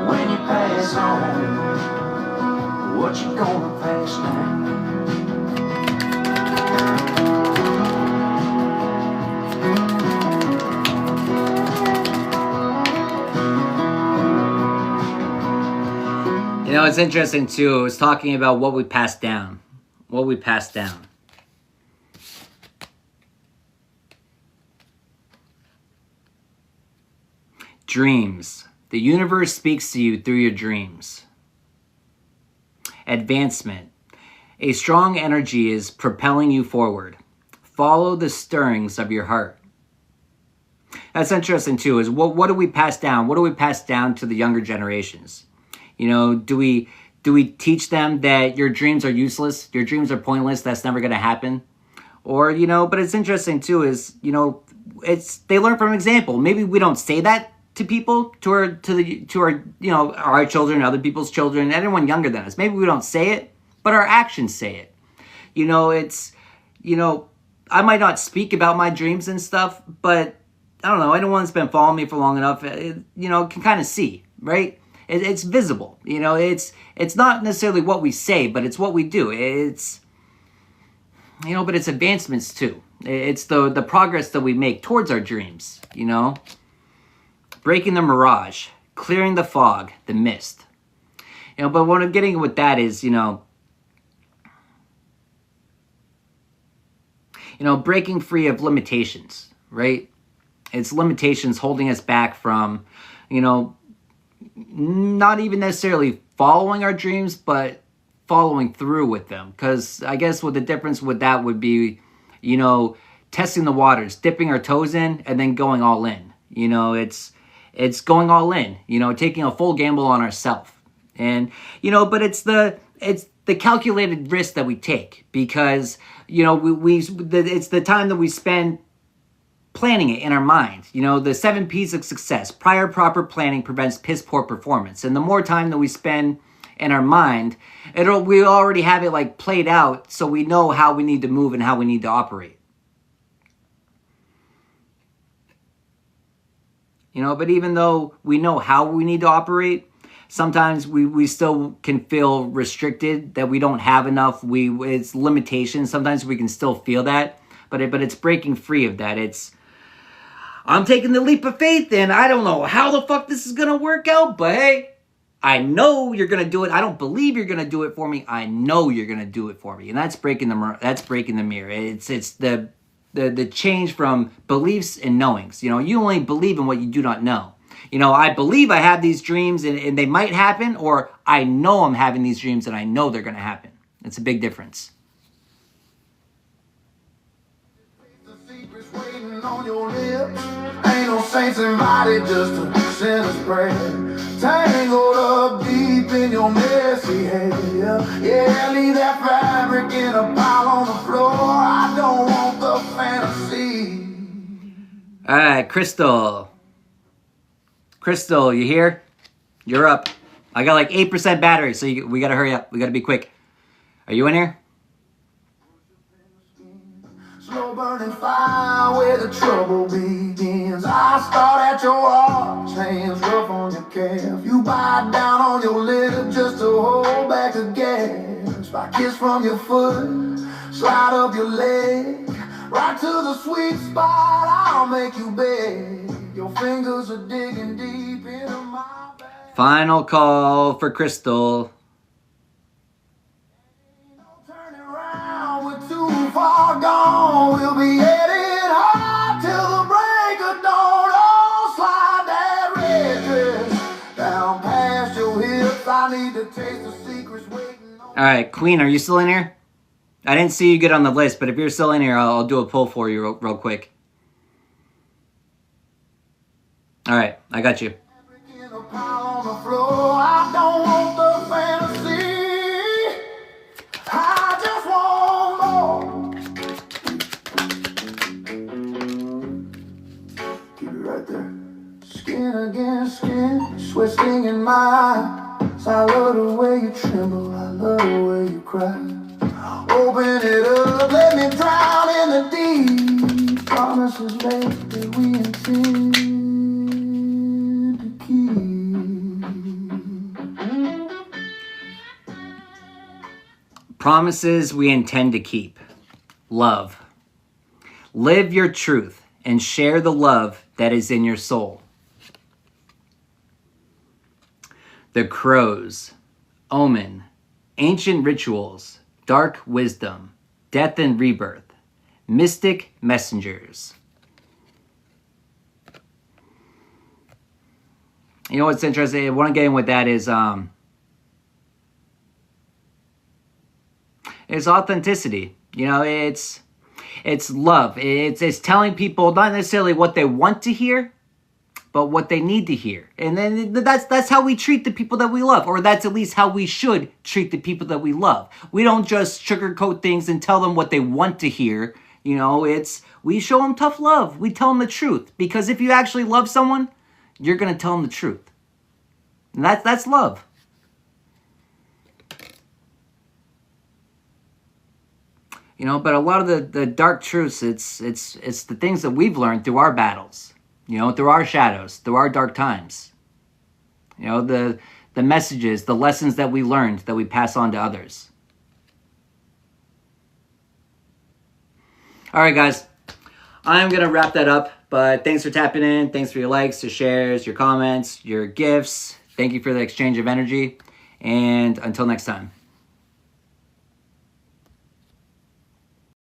When you pass on, what you gonna pass now? You know, it's interesting too. I was talking about what we passed down. What we passed down. Dreams. The universe speaks to you through your dreams. Advancement. A strong energy is propelling you forward. Follow the stirrings of your heart. That's interesting too, is what do we pass down? What do we pass down to the younger generations? You know, do we teach them that your dreams are useless? Your dreams are pointless. That's never going to happen. Or, you know, but it's interesting too is, you know, they learn from example. Maybe we don't say that to people, to our, you know, our children, other people's children, anyone younger than us. Maybe we don't say it, but our actions say it. You know, it's, you know, I might not speak about my dreams and stuff, but I don't know, anyone that's been following me for long enough, you know, can kind of see, right? It's visible, you know, it's not necessarily what we say, but it's what we do. It's, you know, but it's advancements too. It's the progress that we make towards our dreams, you know. Breaking the mirage, clearing the fog, the mist. You know, but what I'm getting with that is, you know, breaking free of limitations, right? It's limitations holding us back from, you know, not even necessarily following our dreams, but following through with them. Because I guess what the difference with that would be, you know, testing the waters, dipping our toes in, and then going all in. You know, it's going all in, you know, taking a full gamble on ourselves. And, you know, but it's the calculated risk that we take because, you know, it's the time that we spend planning it in our mind. You know, the 7 P's of success. Prior proper planning prevents piss poor performance. And the more time that we spend in our mind, we already have it like played out, so we know how we need to move and how we need to operate. You know, but even though we know how we need to operate, sometimes we still can feel restricted, that we don't have enough. It's limitations. Sometimes we can still feel that, but it's breaking free of that. I'm taking the leap of faith, and I don't know how the fuck this is gonna work out, but hey, I know you're gonna do it. I don't believe you're gonna do it for me. I know you're gonna do it for me, and that's breaking the mirror. It's the change from beliefs and knowings. You know, you only believe in what you do not know. You know, I believe I have these dreams and they might happen, or I know I'm having these dreams and I know they're going to happen. It's a big difference. The secret's waiting on your lips. Ain't no saints in body, just a sinner's prayer. Tangled up deep in your messy hair. Yeah, leave that fabric in a pile on the floor. I don't want the fantasy. All right, Crystal. Crystal, you here? You're up. I got like 8% battery, so we gotta hurry up. We gotta be quick. Are you in here? Slow burning fire where the trouble begins. I start at your arch, hands rough on your calf. You bite down on your lip just to hold back the gas. I kiss from your foot, slide up your leg, right to the sweet spot. I'll make you beg. Your fingers are digging deep into my back. Final call for Crystal. Turn around, we're too far gone. We'll be headed hard till the break of dawn. Oh, slide that red dress down past your hips. I need to taste the secrets waiting on. All right, Queen, are you still in here? I didn't see you get on the list, but if you're still in here, I'll do a poll for you real quick. All right, I got you. In a pile on the floor. I don't want the fantasy. I just want more. Keep it right there. Skin against skin, sweat stinging my eyes. I love the way you tremble, I love the way you cry. Open it up, let me drown in the deep. Promises made that we intend to keep. Promises we intend to keep. Love. Live your truth and share the love that is in your soul. The Crows. Omen. Ancient rituals. Dark wisdom. Death and rebirth. Mystic messengers. You know what's interesting? What I'm getting with that is authenticity. You know, it's love. It's telling people not necessarily what they want to hear, but what they need to hear. And then that's how we treat the people that we love, or that's at least how we should treat the people that we love. We don't just sugarcoat things and tell them what they want to hear. You know, we show them tough love. We tell them the truth, because if you actually love someone, you're going to tell them the truth. And that's love. You know, but a lot of the dark truths, it's the things that we've learned through our battles, you know, through our shadows, through our dark times. You know, the messages, the lessons that we learned that we pass on to others. All right, guys, I'm going to wrap that up, but thanks for tapping in. Thanks for your likes, your shares, your comments, your gifts. Thank you for the exchange of energy, and until next time.